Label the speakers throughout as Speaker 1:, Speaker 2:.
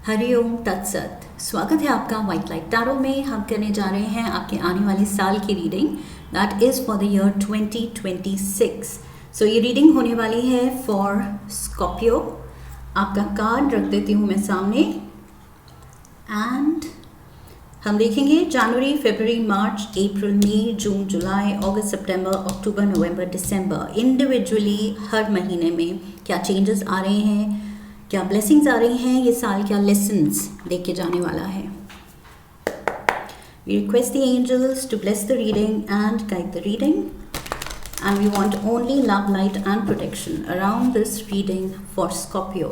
Speaker 1: हरिओम तत्सत। स्वागत है आपका वाइट लाइट टैरो में। हम करने जा रहे हैं आपके आने वाले साल की reading that is for the year 2026। सो ये रीडिंग होने वाली है फॉर स्कॉर्पियो। आपका कार्ड रख देती हूँ मैं सामने एंड हम देखेंगे जनवरी, फरवरी, मार्च, अप्रैल, मई, जून, जुलाई, अगस्त, सितंबर, अक्टूबर, नवंबर, दिसंबर। इंडिविजुअली हर महीने में क्या चेंजेस आ रहे हैं, क्या ब्लेसिंग्स आ रही हैं, ये साल क्या लेसन्स देके जाने वाला है। We request the angels to bless the reading and guide the reading, and we want only love, light and protection around this reading for Scorpio.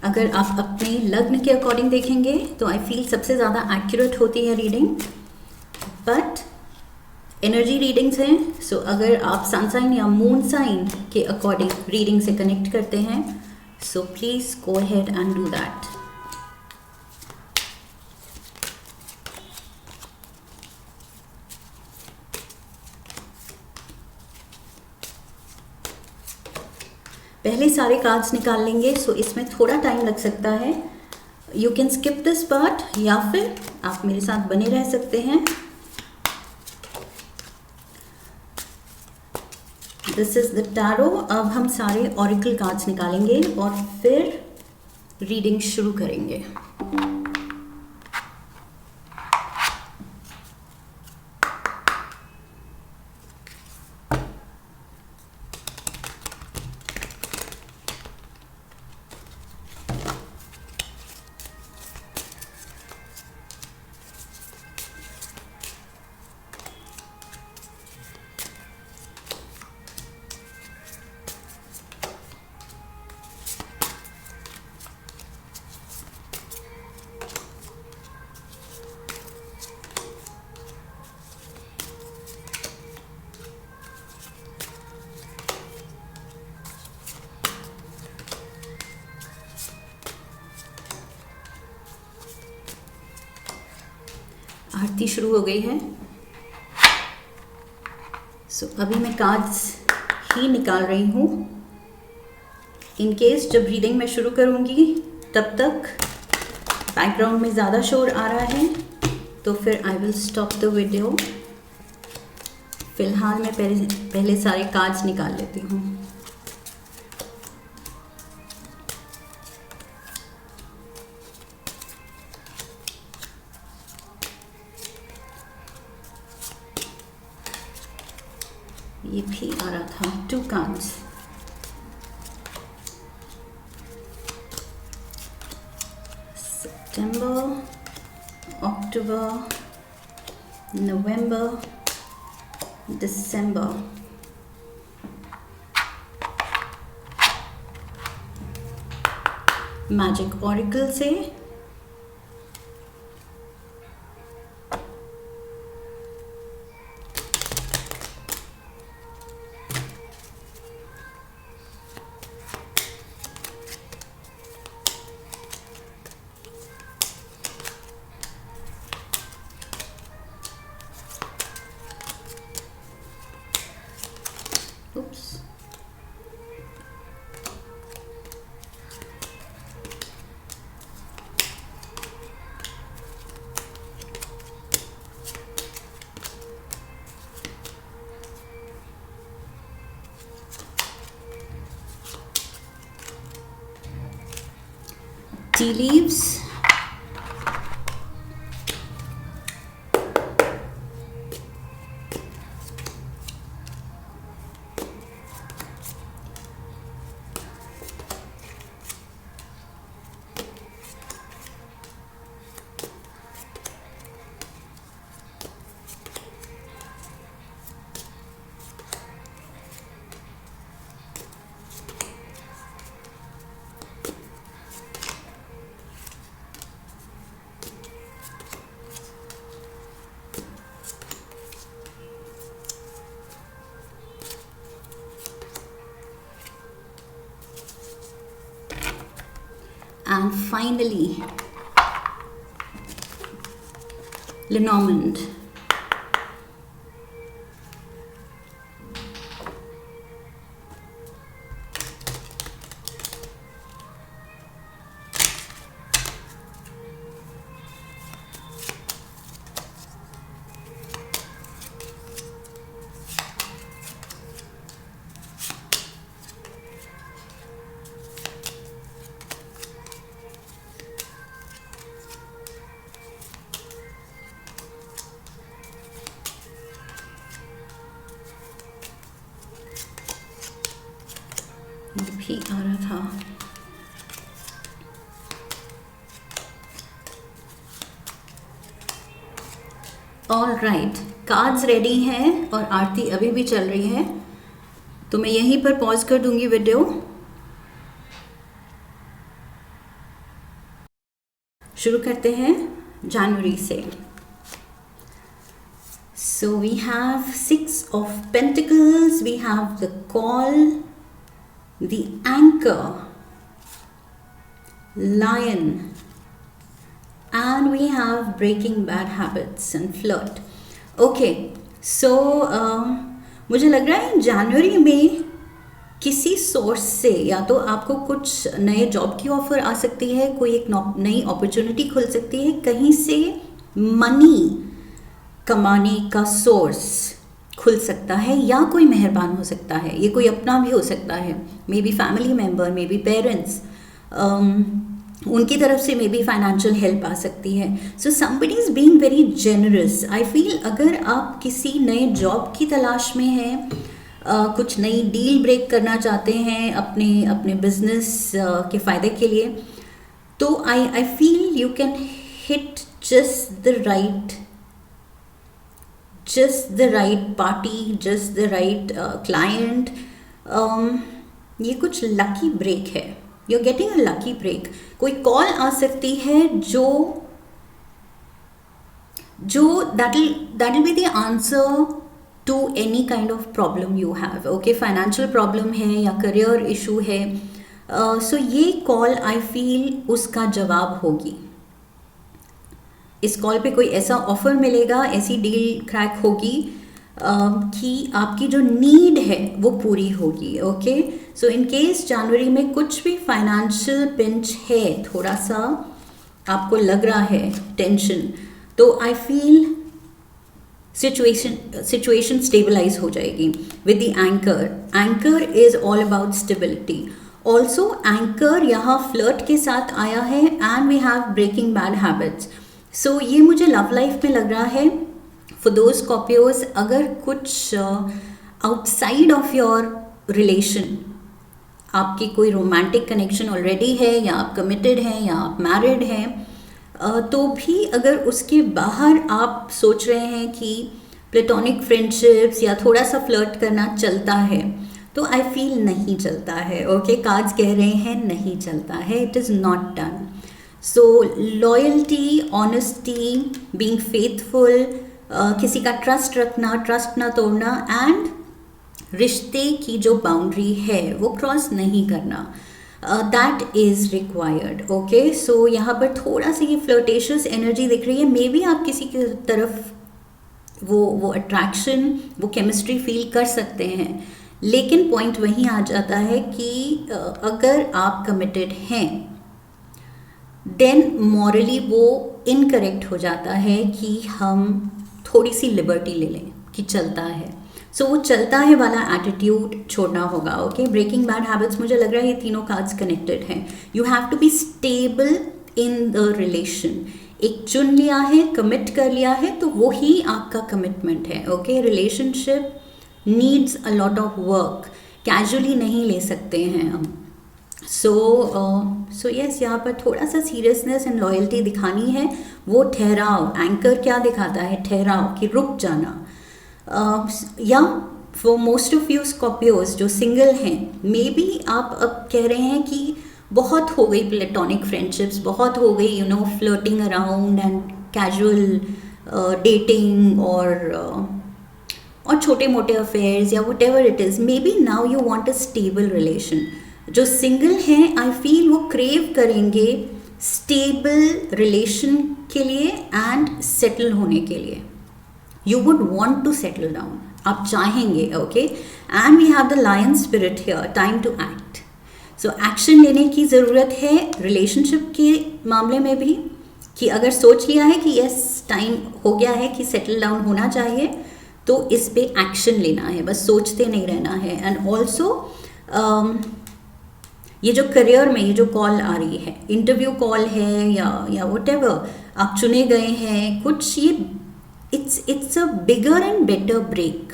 Speaker 1: अगर आप अपने लग्न के अकॉर्डिंग देखेंगे तो आई फील सबसे ज़्यादा एक्यूरेट होती है रीडिंग, बट एनर्जी रीडिंग्स हैं। सो अगर आप सन साइन या मून साइन के अकॉर्डिंग रीडिंग से कनेक्ट करते हैं, so please go ahead and do that. पहले सारे कार्ड्स निकाल लेंगे, सो इसमें थोड़ा टाइम लग सकता है। You can skip this part या फिर आप मेरे साथ बने रह सकते हैं। This is the tarot. अब हम सारे ऑरिकल कार्ड्स निकालेंगे और फिर रीडिंग शुरू करेंगे। आरती शुरू हो गई है। सो अभी मैं कार्ड्स ही निकाल रही हूँ। इन केस जब रीडिंग मैं शुरू करूँगी तब तक बैकग्राउंड में ज़्यादा शोर आ रहा है तो फिर I will stop the video. फिलहाल मैं पहले सारे कार्ड्स निकाल लेती हूँ। ये भी आ रहा था 2 कार्ड्स। सितंबर, अक्टूबर, नवंबर, दिसंबर। मैजिक ऑरिकल से oops tea leaves, and finally Lenormand. रहा था। ऑल राइट, कार्ड्स रेडी हैं और आरती अभी भी चल रही है, तो मैं यहीं पर पॉज कर दूंगी वीडियो। शुरू करते हैं जनवरी से। So we have Six of Pentacles, we have the Call, the Anchor, Lion, and we have Breaking Bad Habits and Flirt. Okay, so मुझे लग रहा है जनवरी में किसी सोर्स से या तो आपको कुछ नए जॉब की ऑफर आ सकती है, कोई एक नई अपॉर्चुनिटी खुल सकती है, कहीं से मनी कमाने का सोर्स खुल सकता है, या कोई मेहरबान हो सकता है, ये कोई अपना भी हो सकता है, may be family member, may be parents, उनकी तरफ से मे बी फाइनेंशियल हेल्प आ सकती है। So somebody is being very generous. I feel अगर आप किसी नए जॉब की तलाश में हैं, कुछ नई डील ब्रेक करना चाहते हैं अपने बिजनेस के फ़ायदे के लिए, तो I feel you can hit just the right party, just the right client. ये कुछ लकी ब्रेक है, you are getting a lucky break. कोई कॉल आ सकती है जो that will be the answer to any kind of problem you have. Okay, financial problem है या करियर इशू है, सो ये कॉल आई फील उसका जवाब होगी। इस कॉल पे कोई ऐसा ऑफर मिलेगा, ऐसी डील क्रैक होगी कि आपकी जो नीड है वो पूरी होगी। ओके, सो इन केस जनवरी में कुछ भी फाइनेंशियल पिंच है, थोड़ा सा आपको लग रहा है टेंशन, तो आई फील सिचुएशन स्टेबलाइज हो जाएगी with the anchor. Anchor is all about stability. Also anchor यहाँ फ्लर्ट के साथ आया है, and we have breaking bad habits. So ये मुझे लव लाइफ में लग रहा है फॉर दोज स्कॉर्पियोज, अगर कुछ आउटसाइड ऑफ योर रिलेशन, आपकी कोई रोमांटिक कनेक्शन ऑलरेडी है, या आप कमिटेड हैं, या आप मैरिड हैं, तो भी अगर उसके बाहर आप सोच रहे हैं कि प्लेटोनिक फ्रेंडशिप्स या थोड़ा सा फ्लर्ट करना चलता है, तो आई फील नहीं चलता है। ओके, कार्ड्स कह रहे हैं नहीं चलता है, it is not done. So loyalty, honesty, being faithful, किसी का ट्रस्ट रखना, ट्रस्ट ना तोड़ना, एंड रिश्ते की जो बाउंड्री है वो क्रॉस नहीं करना, that is required. Okay, so यहाँ पर थोड़ा सा ये फ्लर्टेशियस एनर्जी दिख रही है। मे बी आप किसी की तरफ वो अट्रैक्शन, वो केमिस्ट्री फील कर सकते हैं, लेकिन पॉइंट वहीं आ जाता है कि अगर आप कमिटेड हैं, देन मॉरली वो इनकरेक्ट हो जाता है कि हम थोड़ी सी लिबर्टी ले लें कि चलता है। सो वो चलता है वाला एटीट्यूड छोड़ना होगा। ओके, ब्रेकिंग बैड हैबिट्स, मुझे लग रहा है ये तीनों कार्ड्स कनेक्टेड हैं। You have to be stable in the relation. एक चुन लिया है, कमिट कर लिया है, तो वो ही आपका कमिटमेंट है। Okay, relationship needs a lot of work, casually नहीं ले सकते हैं हम। सो यस, यहाँ पर थोड़ा सा सीरियसनेस एंड लॉयल्टी दिखानी है। वो ठहराव, एंकर क्या दिखाता है? ठहराव, कि रुक जाना। या for most of you Scorpios जो सिंगल हैं, मे बी आप अब कह रहे हैं कि बहुत हो गई प्लेटोनिक फ्रेंडशिप्स, बहुत हो गई flirting around and casual dating और छोटे मोटे अफेयर्स या whatever it is. Maybe now you want a stable relation. जो सिंगल हैं, आई फील वो क्रेव करेंगे स्टेबल रिलेशन के लिए एंड सेटल होने के लिए। You would want to settle down, आप चाहेंगे। Okay, and we have the lion spirit here, time to act. So action लेने की ज़रूरत है रिलेशनशिप के मामले में भी, कि अगर सोच लिया है कि यस टाइम हो गया है कि सेटल डाउन होना चाहिए, तो इस पे एक्शन लेना है, बस सोचते नहीं रहना है। एंड ऑल्सो ये जो करियर में ये जो कॉल आ रही है, इंटरव्यू कॉल है या वट एवर, आप चुने गए हैं कुछ, ये it's a bigger and better break.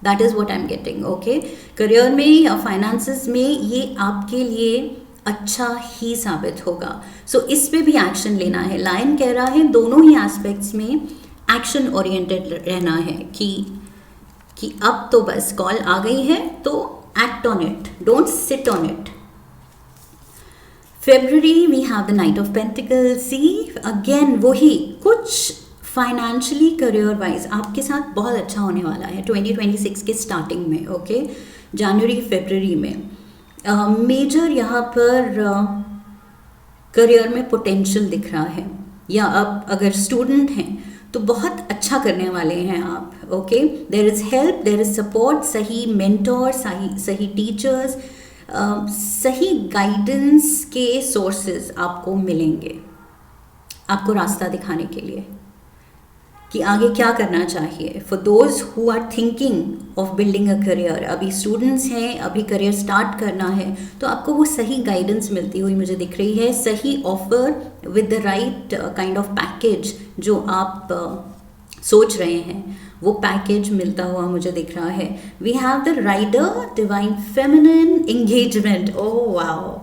Speaker 1: That is what I am getting. Okay, career में या फाइनेंसेस में ये आपके लिए अच्छा ही साबित होगा. सो इस पे भी एक्शन लेना है. लायन कह रहा है दोनों ही एस्पेक्ट्स में एक्शन ओरिएंटेड रहना है कि अब तो बस कॉल आ गई है तो act on it, don't sit on it. February we have the Knight of Pentacles. See again वही कुछ फाइनेंशियली करियर वाइज आपके साथ बहुत अच्छा होने वाला है 2026 के स्टार्टिंग में. ओके, जनवरी फरवरी में मेजर यहाँ पर करियर में पोटेंशियल दिख रहा है. या अब अगर स्टूडेंट हैं तो बहुत अच्छा करने वाले हैं आप. Okay, there is help, there is support, सही मेंटोर, सही टीचर्स, सही गाइडेंस के सोर्सेज आपको मिलेंगे आपको रास्ता दिखाने के लिए कि आगे क्या करना चाहिए. For those who are thinking of building a career, अभी स्टूडेंट्स हैं, अभी करियर स्टार्ट करना है, तो आपको वो सही गाइडेंस मिलती हुई मुझे दिख रही है. सही offer with the right kind of package जो आप सोच रहे हैं, वो पैकेज मिलता हुआ मुझे दिख रहा है. We have the rider, divine feminine, engagement. Oh wow,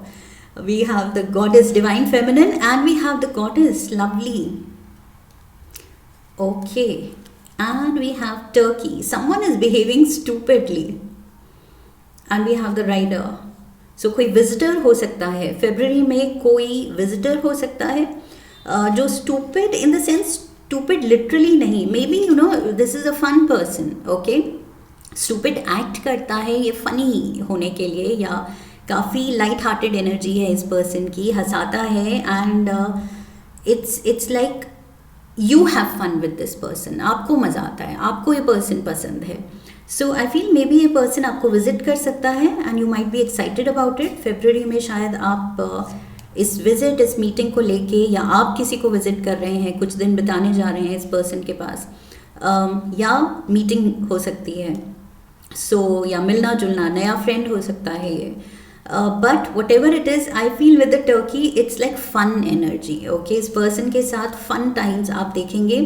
Speaker 1: we have the goddess divine feminine and we have the goddess lovely. Okay, and we have Turkey. Someone is behaving stupidly. And we have the rider. So कोई visitor हो सकता है फरवरी में, कोई visitor हो सकता है जो stupid in the sense stupid literally नहीं, maybe you know this is a fun person. Okay, stupid act करता है ये funny होने के लिए, या काफ़ी लाइट हार्टेड एनर्जी है इस पर्सन की, हंसाता है and it's like you have fun with this person. आपको मज़ा आता है, आपको ये पर्सन पसंद है. So I feel maybe ये पर्सन आपको विजिट कर सकता है and you might be excited about it. फरवरी में शायद आप इस विजिट, इस मीटिंग को लेके, या आप किसी को विजिट कर रहे हैं, कुछ दिन बिताने जा रहे हैं इस पर्सन के पास, या मीटिंग हो सकती है. सो या मिलना जुलना, नया फ्रेंड हो सकता है ये. But whatever it is, I feel with the turkey it's like fun energy. Okay, इस पर्सन के साथ फन टाइम्स आप देखेंगे.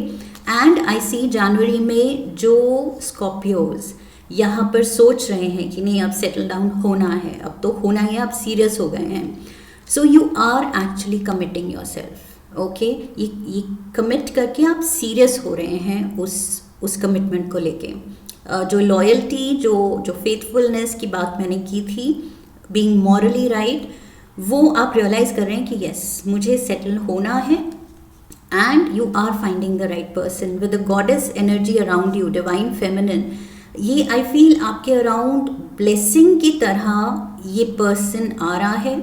Speaker 1: एंड आई सी जनवरी में जो स्कॉर्पियोज यहाँ पर सोच रहे हैं कि नहीं अब सेटल डाउन होना है, अब तो होना ही है, अब सीरियस हो गए हैं. So you are actually committing yourself. Okay, ये कमिट करके आप सीरियस हो रहे हैं उस कमिटमेंट को लेके. जो लॉयल्टी, जो फेथफुलनेस की बात मैंने की थी, बीइंग मॉरली राइट, वो आप रियलाइज कर रहे हैं कि यस मुझे सेटल होना है. And you are finding the right person with the goddess energy around you, divine feminine. ये आई फील आपके अराउंड ब्लेसिंग की तरह ये पर्सन आ रहा है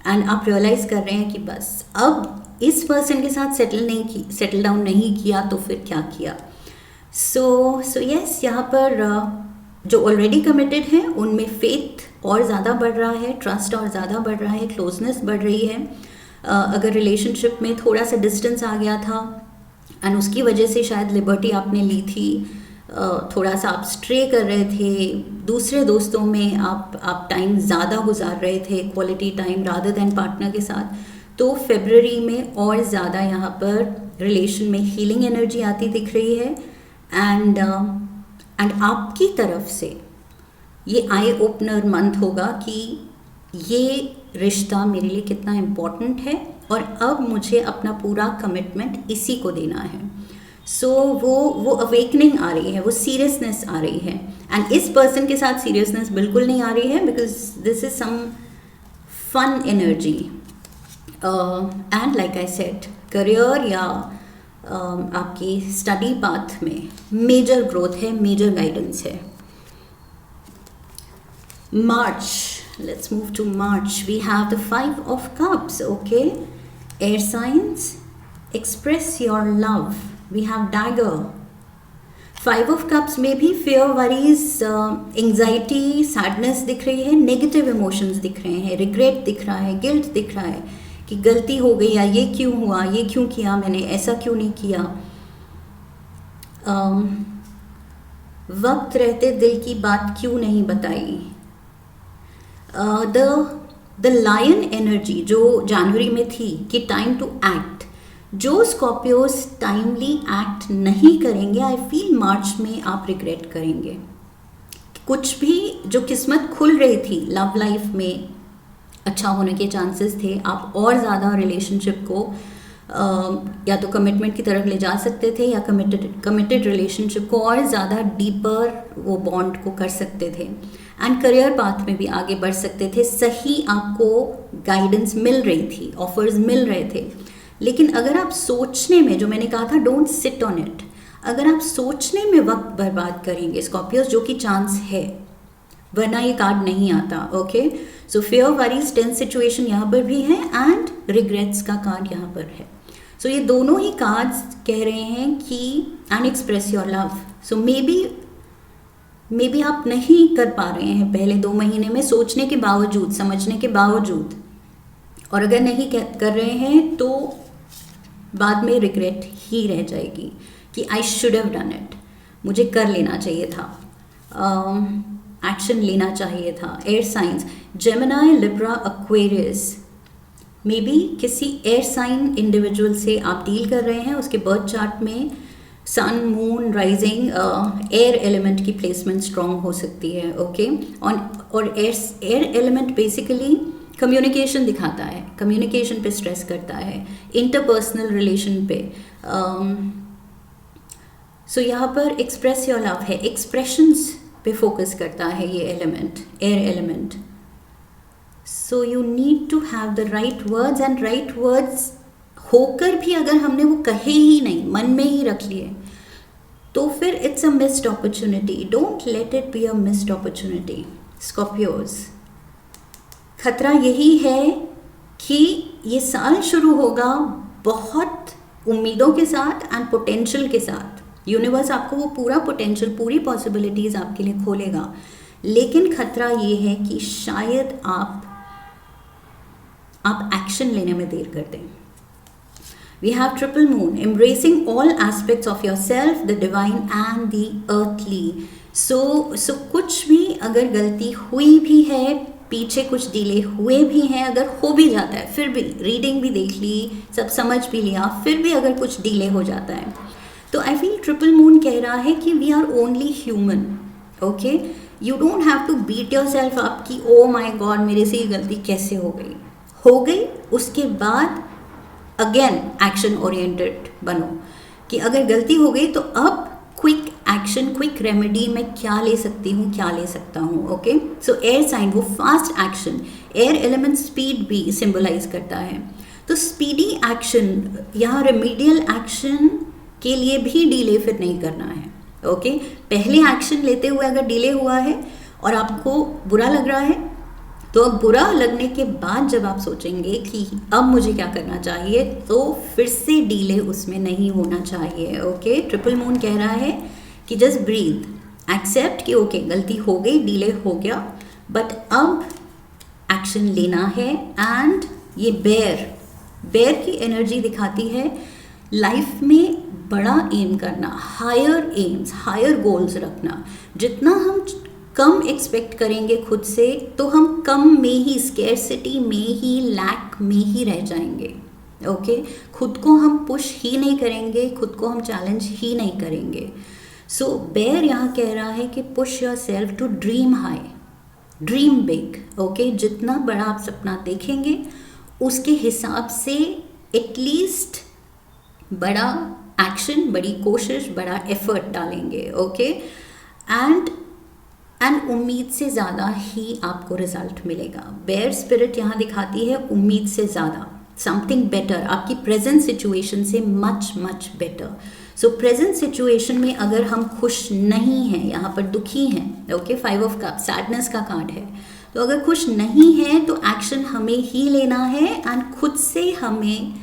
Speaker 1: एंड आप रियलाइज कर रहे हैं कि बस अब इस पर्सन के साथ सेटल डाउन नहीं किया तो फिर क्या किया. सो यस, यहाँ पर जो ऑलरेडी कमिटेड हैं उनमें फेथ और ज़्यादा बढ़ रहा है, ट्रस्ट और ज़्यादा बढ़ रहा है, क्लोजनेस बढ़ रही है. अगर रिलेशनशिप में थोड़ा सा डिस्टेंस आ गया था एंड उसकी वजह से शायद लिबर्टी आपने ली थी, थोड़ा सा आप स्ट्रे कर रहे थे, दूसरे दोस्तों में आप टाइम ज़्यादा गुजार रहे थे, quality time rather than partner के साथ, तो फरवरी में और ज़्यादा यहाँ पर रिलेशन में हीलिंग एनर्जी आती दिख रही है. एंड आपकी तरफ से ये आई ओपनर मंथ होगा कि ये रिश्ता मेरे लिए कितना इम्पोर्टेंट है और अब मुझे अपना पूरा कमिटमेंट इसी को देना है. सो वो अवेकनिंग आ रही है, वो सीरियसनेस आ रही है. एंड इस पर्सन के साथ सीरियसनेस बिल्कुल नहीं आ रही है because this is some fun energy. And like I said, career या आपकी स्टडी पाथ में मेजर ग्रोथ है, मेजर गाइडेंस है. March, let's move to March. We have the 5 of Cups. Okay, air signs, express your love. We have Dagger. 5 of Cups में भी fear, worries, anxiety, sadness दिख रही है, negative emotions दिख रहे हैं, regret दिख रहा है, guilt दिख रहा है कि गलती हो गई, या ये क्यों हुआ, ये क्यों किया मैंने, ऐसा क्यों नहीं किया. वक्त रहते दिल की बात क्यों नहीं बताई. द लायन एनर्जी जो जनवरी में थी कि टाइम टू एक्ट, जो स्कॉर्पियोस टाइमली एक्ट नहीं करेंगे, आई फील मार्च में आप रिग्रेट करेंगे. कुछ भी जो किस्मत खुल रही थी लव लाइफ में अच्छा होने के चांसेस थे, आप और ज़्यादा रिलेशनशिप को या तो कमिटमेंट की तरफ ले जा सकते थे या कमिटेड रिलेशनशिप को और ज़्यादा डीपर वो बॉन्ड को कर सकते थे एंड करियर पाथ में भी आगे बढ़ सकते थे। सही आपको गाइडेंस मिल रही थी, ऑफर्स मिल रहे थे। लेकिन अगर आप सोचने में, जो मैंने कहा था डोंट सिट ऑन इट, अगर आप सोचने में वक्त बर्बाद करेंगे स्कॉर्पियोस, जो कि चांस है, वरना ये कार्ड नहीं आता। Okay, so fear, worries, tense situation यहाँ पर भी है एंड रिग्रेट्स का कार्ड यहाँ पर है। सो ये दोनों ही कार्ड्स कह रहे हैं कि and express your love. So maybe आप नहीं कर पा रहे हैं पहले 2 महीने में, सोचने के बावजूद, समझने के बावजूद, और अगर नहीं कर रहे हैं तो बाद में रिग्रेट ही रह जाएगी कि आई शुड हैव डन इट, मुझे कर लेना चाहिए था, एक्शन लेना चाहिए था। Air science, Gemini, Libra, Aquarius, may be किसी एयर साइन इंडिविजुअल से आप डील कर रहे हैं, उसके बर्थ चार्ट में सन, मून, राइजिंग, एयर एलिमेंट की प्लेसमेंट स्ट्रॉन्ग हो सकती है। ओके, और एयर एलिमेंट बेसिकली कम्युनिकेशन दिखाता है, कम्युनिकेशन पे स्ट्रेस करता है, इंटरपर्सनल रिलेशन पे। सो यहाँ पर एक्सप्रेस योर लव है, एक्सप्रेशंस पे फोकस करता है ये element, air element. So you need to have the right words, and right words होकर भी अगर हमने वो कहे ही नहीं, मन में ही रख लिए, तो फिर it's a missed opportunity. Don't let it be a missed opportunity Scorpios. खतरा यही है कि ये साल शुरू होगा बहुत उम्मीदों के साथ एंड पोटेंशियल के साथ। यूनिवर्स आपको वो पूरा पोटेंशियल, पूरी पॉसिबिलिटीज़ आपके लिए खोलेगा, लेकिन खतरा ये है कि शायद आप एक्शन लेने में देर कर दें। We have triple moon, embracing all aspects of yourself, the divine and the earthly. So कुछ भी अगर गलती हुई भी है, पीछे कुछ डिले हुए भी हैं, अगर हो भी जाता है, फिर भी रीडिंग भी देख ली, सब समझ भी लिया, फिर भी अगर कुछ डिले हो जाता है, तो आई फील ट्रिपल मून कह रहा है कि we are only human. Okay, you don't have to beat yourself up कि ओ माई गॉड मेरे से ये गलती कैसे हो गई। उसके बाद अगेन एक्शन ओरिएंटेड बनो कि अगर गलती हो गई तो अब क्विक एक्शन, क्विक रेमेडी मैं क्या ले सकती हूँ, क्या ले सकता हूँ। ओके, सो एयर साइन वो fast action, air element speed भी सिंबलाइज करता है, तो स्पीडी एक्शन, यहाँ रेमेडियल एक्शन के लिए भी डिले फिर नहीं करना है। ओके, पहले एक्शन लेते हुए अगर डिले हुआ है और आपको बुरा लग रहा है, तो अब बुरा लगने के बाद जब आप सोचेंगे कि अब मुझे क्या करना चाहिए, तो फिर से डिले उसमें नहीं होना चाहिए। ओके, ट्रिपल मून कह रहा है कि जस्ट ब्रीथ, एक्सेप्ट कि ओके गलती हो गई, डिले हो गया, बट अब एक्शन लेना है। एंड ये बेयर की एनर्जी दिखाती है लाइफ में बड़ा एम करना, हायर एम्स, हायर गोल्स रखना। जितना हम कम एक्सपेक्ट करेंगे खुद से, तो हम कम में ही, स्केर्सिटी में ही, लैक में ही रह जाएंगे। ओके, खुद को हम पुश ही नहीं करेंगे, खुद को हम चैलेंज ही नहीं करेंगे। सो बेयर यहाँ कह रहा है कि push yourself to dream high, dream big. Okay, जितना बड़ा आप सपना देखेंगे उसके हिसाब से एटलीस्ट बड़ा एक्शन, बड़ी कोशिश, बड़ा एफर्ट डालेंगे। ओके, एंड उम्मीद से ज़्यादा ही आपको रिजल्ट मिलेगा। बेयर स्पिरिट यहाँ दिखाती है उम्मीद से ज़्यादा, समथिंग बेटर, आपकी प्रेजेंट सिचुएशन से मच मच बेटर। सो प्रेजेंट सिचुएशन में अगर हम खुश नहीं हैं, यहाँ पर दुखी हैं, ओके, 5 ऑफ कप सैडनेस का कार्ड है, तो अगर खुश नहीं हैं तो एक्शन हमें ही लेना है एंड खुद से हमें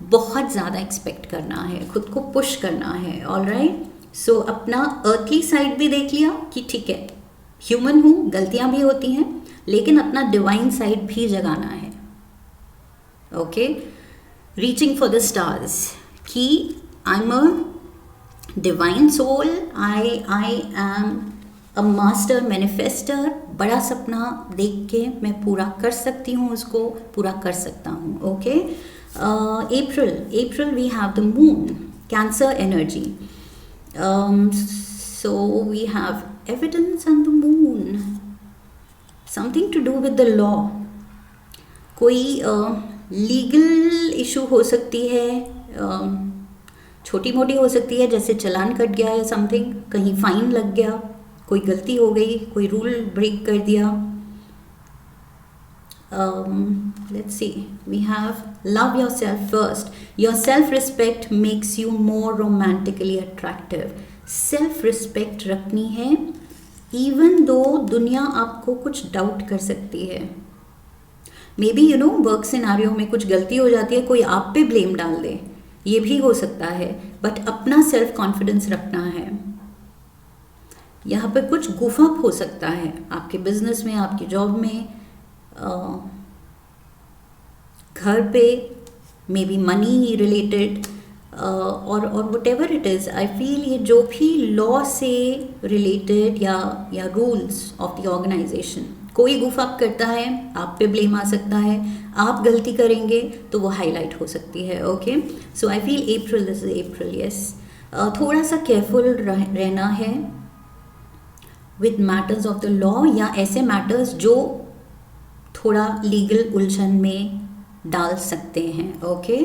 Speaker 1: बहुत ज़्यादा एक्सपेक्ट करना है, खुद को पुश करना है। ऑलराइट, सो अपना अर्थली साइड भी देख लिया कि ठीक है ह्यूमन हूँ, गलतियाँ भी होती हैं, लेकिन अपना डिवाइन साइड भी जगाना है। Okay, reaching for the stars कि I am a divine soul, I am a master manifester. बड़ा सपना देख के मैं पूरा कर सकती हूँ, उसको पूरा कर सकता हूँ। Okay, April we have the moon, Cancer energy. So we have evidence on the moon, something to do with the law. कोई लीगल इशू हो सकती है, छोटी मोटी हो सकती है, जैसे चालान कट गया या समथिंग, कहीं फाइन लग गया, कोई गलती हो गई, कोई रूल ब्रेक कर दिया. Let's see, we have love yourself first. Your self-respect makes you more romantically attractive. Self-respect रखनी है, even though दुनिया आपको कुछ डाउट कर सकती है. मे बी वर्क सिनारियो में कुछ गलती हो जाती है, कोई आप पे ब्लेम डाल दे, ये भी हो सकता है, बट अपना सेल्फ कॉन्फिडेंस रखना है. यहाँ पर कुछ गुफअप हो सकता है आपके बिजनेस में, आपकी जॉब में, घर पे, मे बी मनी रिलेटेड, और what ever it is. I feel ये जो भी लॉ से रिलेटेड या रूल्स ऑफ द ऑर्गेनाइजेशन कोई गुफअप करता है, आप पे ब्लेम आ सकता है, आप गलती करेंगे तो वो हाईलाइट हो सकती है. Okay, so I feel April, this is April, yes. थोड़ा सा केयरफुल रहना है with matters of the law, या ऐसे मैटर्स जो थोड़ा लीगल उलझन में डाल सकते हैं. ओके,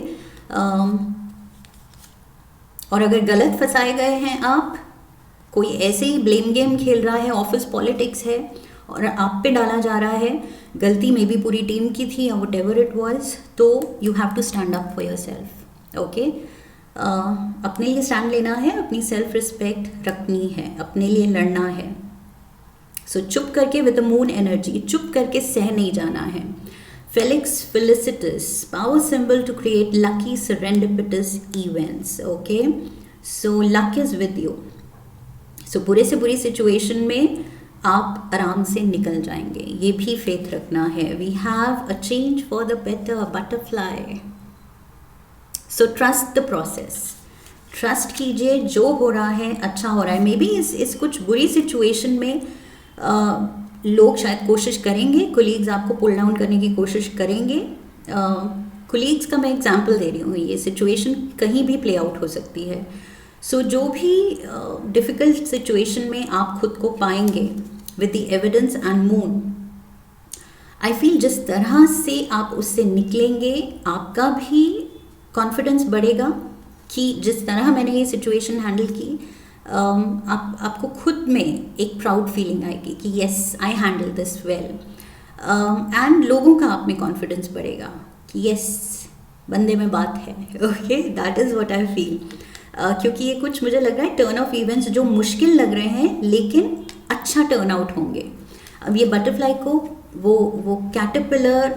Speaker 1: और अगर गलत फंसाए गए हैं आप, कोई ऐसे ही ब्लेम गेम खेल रहा है, ऑफिस पॉलिटिक्स है और आप पे डाला जा रहा है, गलती में भी पूरी टीम की थी या वट एवर इट वॉज, तो you have to stand up for yourself. Okay, अपने लिए स्टैंड लेना है, अपनी सेल्फ रिस्पेक्ट रखनी है, अपने लिए लड़ना है. सो चुप करके विद द मून एनर्जी, चुप करके सह नहीं जाना है. Felix Felicitas, power symbol to create lucky serendipitous events. Okay, so luck is with you. So बुरे से बुरी सिचुएशन में आप आराम से निकल जाएंगे, ये भी फेथ रखना है. We have a change for the better, butterfly. So trust the process. Trust कीजिए, जो हो रहा है अच्छा हो रहा है. मे बी इस कुछ बुरी सिचुएशन में लोग शायद कोशिश करेंगे, कोलीग्स आपको पुल डाउन करने की कोशिश करेंगे. कोलीग्स का मैं एग्जांपल दे रही हूँ, ये सिचुएशन कहीं भी प्ले आउट हो सकती है. सो जो भी डिफ़िकल्ट सिचुएशन में आप खुद को पाएंगे with the evidence and moon, I feel जिस तरह से आप उससे निकलेंगे, आपका भी कॉन्फिडेंस बढ़ेगा कि जिस तरह मैंने ये सिचुएशन हैंडल की, आपको खुद में एक प्राउड फीलिंग आएगी कि yes I handle this well. And लोगों का आप में कॉन्फिडेंस बढ़ेगा कि येस बंदे में बात है. Okay, that is what I feel. क्योंकि ये कुछ मुझे लग रहा है टर्न ऑफ इवेंट्स जो मुश्किल लग रहे हैं लेकिन अच्छा टर्न आउट होंगे. अब ये बटरफ्लाई को वो कैटरपिलर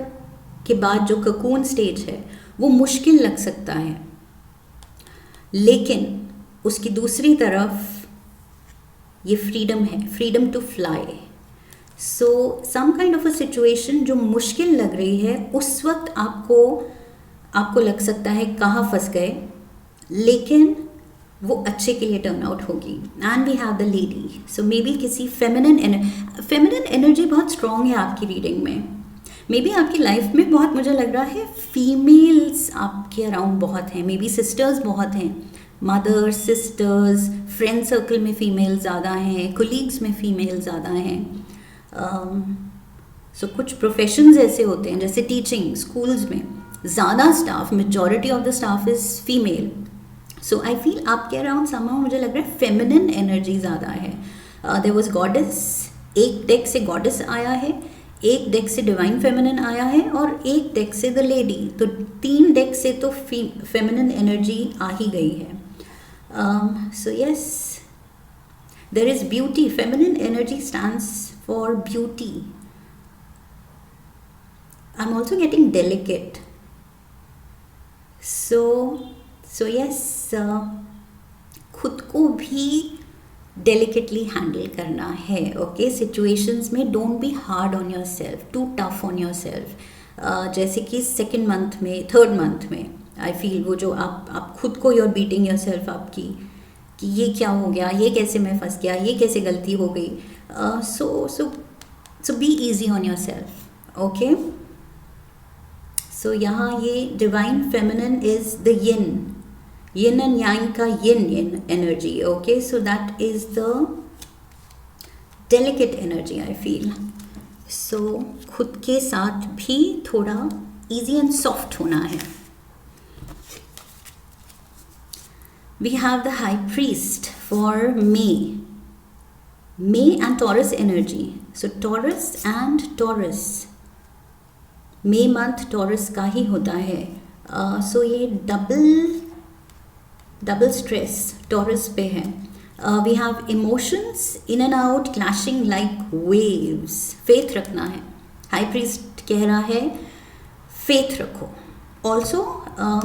Speaker 1: के बाद जो ककून स्टेज है वो मुश्किल लग सकता है, लेकिन उसकी दूसरी तरफ ये फ्रीडम है, freedom to fly. So some kind of a situation जो मुश्किल लग रही है, उस वक्त आपको लग सकता है कहाँ फंस गए, लेकिन वो अच्छे के लिए टर्न आउट होगी. And we have the lady. So maybe किसी फेमिनिन एनर्जी बहुत स्ट्रॉन्ग है आपकी रीडिंग में. मे बी आपकी लाइफ में बहुत, मुझे लग रहा है फीमेल्स आपके अराउंड बहुत हैं, मे बी सिस्टर्स बहुत हैं, मदर्स, सिस्टर्स, फ्रेंड सर्कल में फ़ीमेल ज़्यादा हैं, कोलीग्स में फ़ीमेल ज़्यादा हैं. सो कुछ प्रोफेशंस ऐसे होते हैं जैसे टीचिंग, स्कूल्स में ज़्यादा staff, majority of the staff is female. So I feel आपके अराउंड समहाउ मुझे लग रहा है फेमिनिन एनर्जी ज़्यादा है. देयर वाज गॉडेस, एक डेक से गॉडेस आया है, एक डेक से डिवाइन फेमिनिन आया है और एक डेक से द लेडी. तो 3 डेक से तो फेमिनिन एनर्जी आ ही गई है. So yes, there is beauty. Feminine energy stands for beauty. I'm also getting delicate. So yes, खुद को भी delicately handle करना है. Okay, situations में don't be hard on yourself, too tough on yourself. जैसे कि 2nd month में, 3rd month में आई फील वो जो आप खुद को यूर बीटिंग योर सेल्फ आपकी कि ये क्या हो गया, ये कैसे मैं फंस गया, ये कैसे गलती हो गई. So be easy on yourself. Okay, so यहाँ ये divine feminine is the yin and yang का yin energy. Okay, so that is the delicate energy I feel. So खुद के साथ भी थोड़ा इजी एंड सॉफ्ट होना है. We have the high priest for May and Taurus energy. So Taurus and Taurus, May month Taurus का ही होता है. So ये डबल स्ट्रेस Taurus पे है. We have emotions in and out clashing like waves. Faith रखना है. High priest कह रहा है faith रखो. Also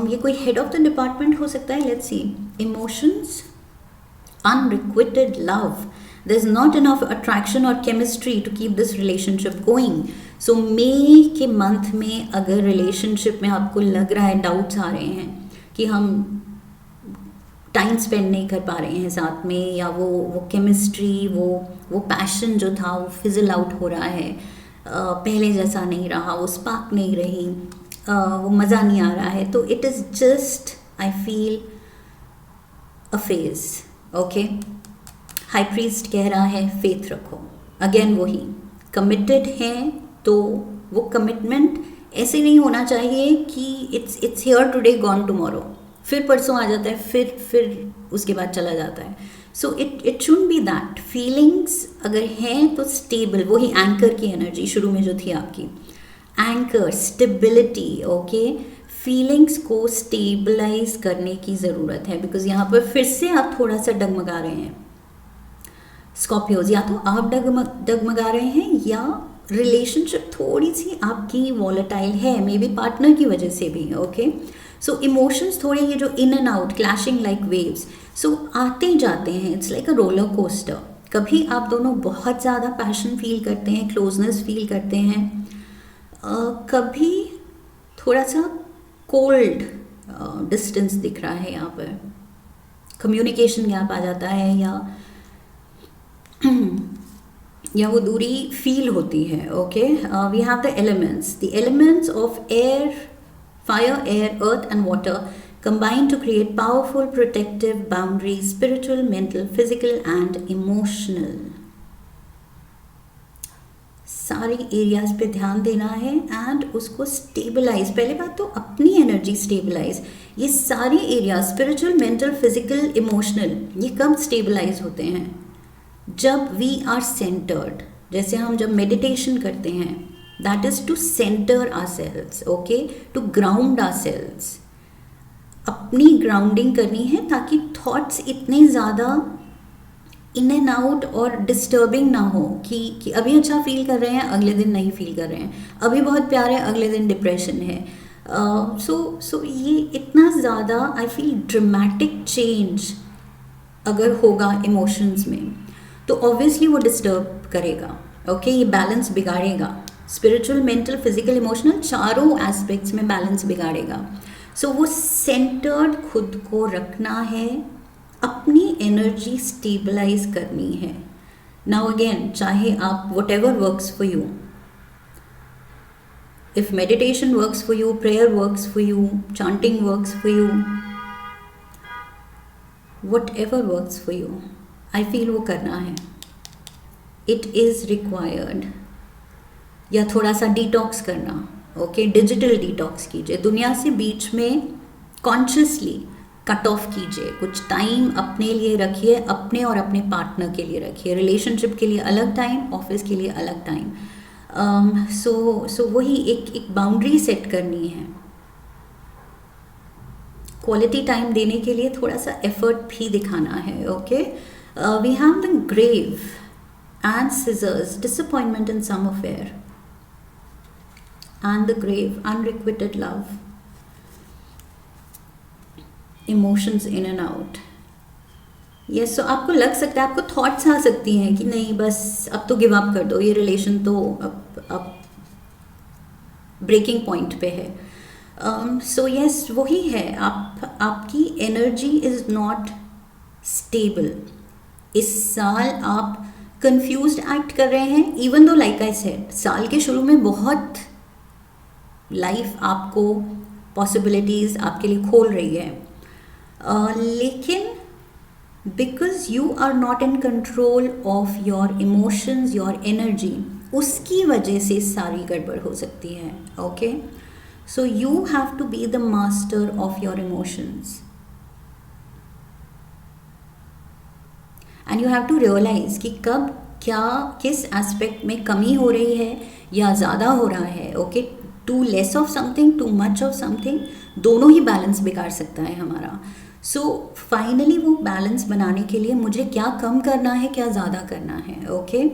Speaker 1: ये कोई head of the department हो सकता है. Let's see. Emotions, unrequited love. There's not enough attraction or chemistry to keep this relationship going. So May के मंथ में अगर रिलेशनशिप में आपको लग रहा है, डाउट्स आ रहे हैं कि हम टाइम स्पेंड नहीं कर पा रहे हैं साथ में, या वो केमिस्ट्री, वो पैशन जो था वो फिजल आउट हो रहा है, पहले जैसा नहीं रहा, वो स्पार्क नहीं रही, वो मज़ा नहीं आ रहा है, तो it is just I feel a phase. Okay, high priest कह रहा है फेथ रखो. अगेन वही, कमिटेड हैं तो वो कमिटमेंट ऐसे नहीं होना चाहिए कि it's here today gone tomorrow, फिर परसों आ जाता है, फिर उसके बाद चला जाता है. So it should be that. Feelings अगर हैं तो स्टेबल, वही एंकर की एनर्जी शुरू में जो थी आपकी, एंकर, स्टेबिलिटी. ओके, फीलिंग्स को स्टेबलाइज करने की ज़रूरत है, बिकॉज यहाँ पर फिर से आप थोड़ा सा डगमगा रहे हैं स्कॉर्पियोज. या तो आप डगमगा रहे हैं या रिलेशनशिप थोड़ी सी आपकी वॉलेटाइल है, मे बी पार्टनर की वजह से भी. ओके, सो इमोशंस थोड़े ये जो in and out, clashing like waves, so आते जाते हैं. It's like a roller coaster. कभी आप दोनों बहुत ज़्यादा पैशन फील करते हैं, क्लोजनेस फील करते हैं, कभी थोड़ा सा कोल्ड डिस्टेंस दिख रहा है, यहाँ पर कम्युनिकेशन गैप आ जाता है, या वो दूरी फील होती है. Okay, we have the elements of air, fire, air, earth and water combine to create powerful protective boundaries, spiritual, mental, physical and emotional. सारी एरियाज पे ध्यान देना है एंड उसको स्टेबलाइज. पहले बात तो अपनी एनर्जी स्टेबलाइज. ये सारे area spiritual, mental, physical, emotional, ये कब स्टेबलाइज होते हैं? जब वी आर सेंटर्ड. जैसे हम जब मेडिटेशन करते हैं, that is to centre ourselves. Okay, to ground ourselves. अपनी ग्राउंडिंग करनी है ताकि थॉट्स इतने ज़्यादा इन एंड आउट और डिस्टर्बिंग ना हो कि अभी अच्छा फील कर रहे हैं, अगले दिन नहीं फील कर रहे हैं, अभी बहुत प्यार है, अगले दिन डिप्रेशन है. सो ये इतना ज़्यादा आई फील ड्रामेटिक चेंज अगर होगा इमोशंस में तो ऑब्वियसली वो डिस्टर्ब करेगा. ओके, ये बैलेंस बिगाड़ेगा. स्पिरिचुअल, मेंटल, फिजिकल, इमोशनल, चारों एस्पेक्ट्स में बैलेंस बिगाड़ेगा. सो वो सेंटर्ड खुद को रखना है, अपनी एनर्जी स्टेबलाइज करनी है. नाउ अगेन, चाहे आप what ever works for you, if meditation works for you, prayer works for you, chanting works for you, what ever works for you, I feel वो करना है. It is required. या थोड़ा सा डिटॉक्स करना. Okay, digital detox कीजिए, दुनिया से बीच में कॉन्शियसली कट ऑफ कीजिए. कुछ टाइम अपने लिए रखिए, अपने और अपने पार्टनर के लिए रखिए. रिलेशनशिप के लिए अलग टाइम, ऑफिस के लिए अलग टाइम. सो वही एक बाउंड्री सेट करनी है. क्वालिटी टाइम देने के लिए थोड़ा सा एफर्ट भी दिखाना है. Okay, we have the grave and scissors, disappointment in some affair, and the grave, unrequited love, emotions in and out. Yes, so आपको लग सकता है, आपको थॉट्स आ सकती हैं कि नहीं बस अब तो गिव अप कर दो, ये रिलेशन तो अब ब्रेकिंग पॉइंट पे है. सो यस, वही है, आपकी एनर्जी इज़ नॉट स्टेबल. इस साल आप कंफ्यूज्ड एक्ट कर रहे हैं, even though like I said, साल के शुरू में बहुत लाइफ आपको पॉसिबिलिटीज़ आपके लिए खोल रही है, लेकिन because you are not in control of your emotions, your energy, उसकी वजह से सारी गड़बड़ हो सकती है. Okay, so you have to be the master of your emotions and you have to realise कि कब क्या किस एस्पेक्ट में कमी हो रही है या ज़्यादा हो रहा है. Okay, too less of something, too much of something, दोनों ही बैलेंस बिगाड़ सकता है हमारा. सो फाइनली वो बैलेंस बनाने के लिए मुझे क्या कम करना है, क्या ज़्यादा करना है. ओके,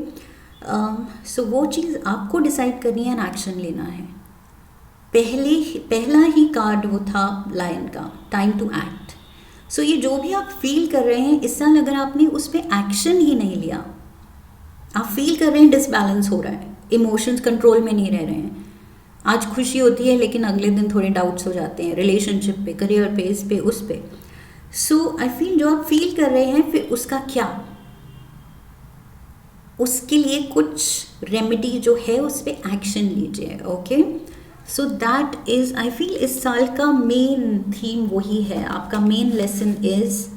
Speaker 1: सो वो चीज़ आपको डिसाइड करनी है एंड एक्शन लेना है. पहला ही कार्ड वो था लायन का, टाइम टू एक्ट. सो ये जो भी आप फील कर रहे हैं इस साल, अगर आपने उस पर एक्शन ही नहीं लिया, आप फील कर रहे हैं डिसबैलेंस हो रहा है, इमोशंस कंट्रोल में नहीं रह रहे हैं, आज खुशी होती है लेकिन अगले दिन थोड़े डाउट्स हो जाते हैं रिलेशनशिप पे, करियर पे, इस पे, उस पे. सो आई फील जो आप फील कर रहे हैं फिर उसका क्या, उसके लिए कुछ रेमेडी जो है उस पर एक्शन लीजिए. Okay, so that is, I feel इस साल का मेन थीम वही है. आपका main lesson is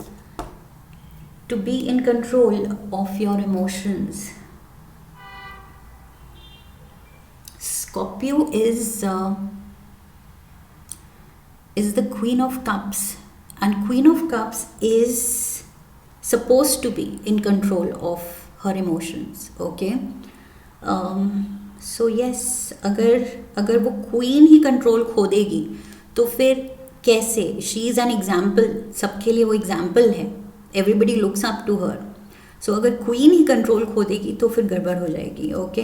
Speaker 1: to be in control of your emotions. Scorpio is the Queen of Cups, and Queen of Cups is supposed to be in control of her emotions. Okay, so yes, अगर वो Queen ही control खो देगी तो फिर कैसे? She is an example, सबके लिए वो एग्जाम्पल है, everybody looks up to her. सो अगर क्वीन ही कंट्रोल खो देगी तो फिर गड़बड़ हो जाएगी. Okay,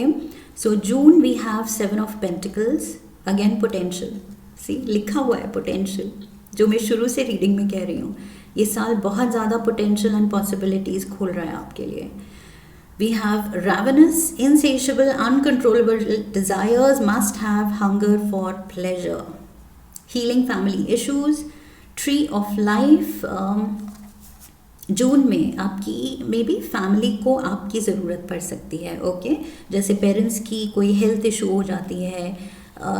Speaker 1: so June we have 7 of pentacles, again potential. See लिखा हुआ है पोटेंशियल, जो मैं शुरू से रीडिंग में कह रही हूँ. ये साल बहुत ज़्यादा पोटेंशियल एंड पॉसिबिलिटीज़ खोल रहा है आपके लिए. We have ravenous, insatiable, uncontrollable desires, must have hunger for pleasure. Healing family issues, tree of life. जून में आपकी मे बी फैमिली को आपकी ज़रूरत पड़ सकती है. ओके, जैसे पेरेंट्स की कोई हेल्थ इशू हो जाती है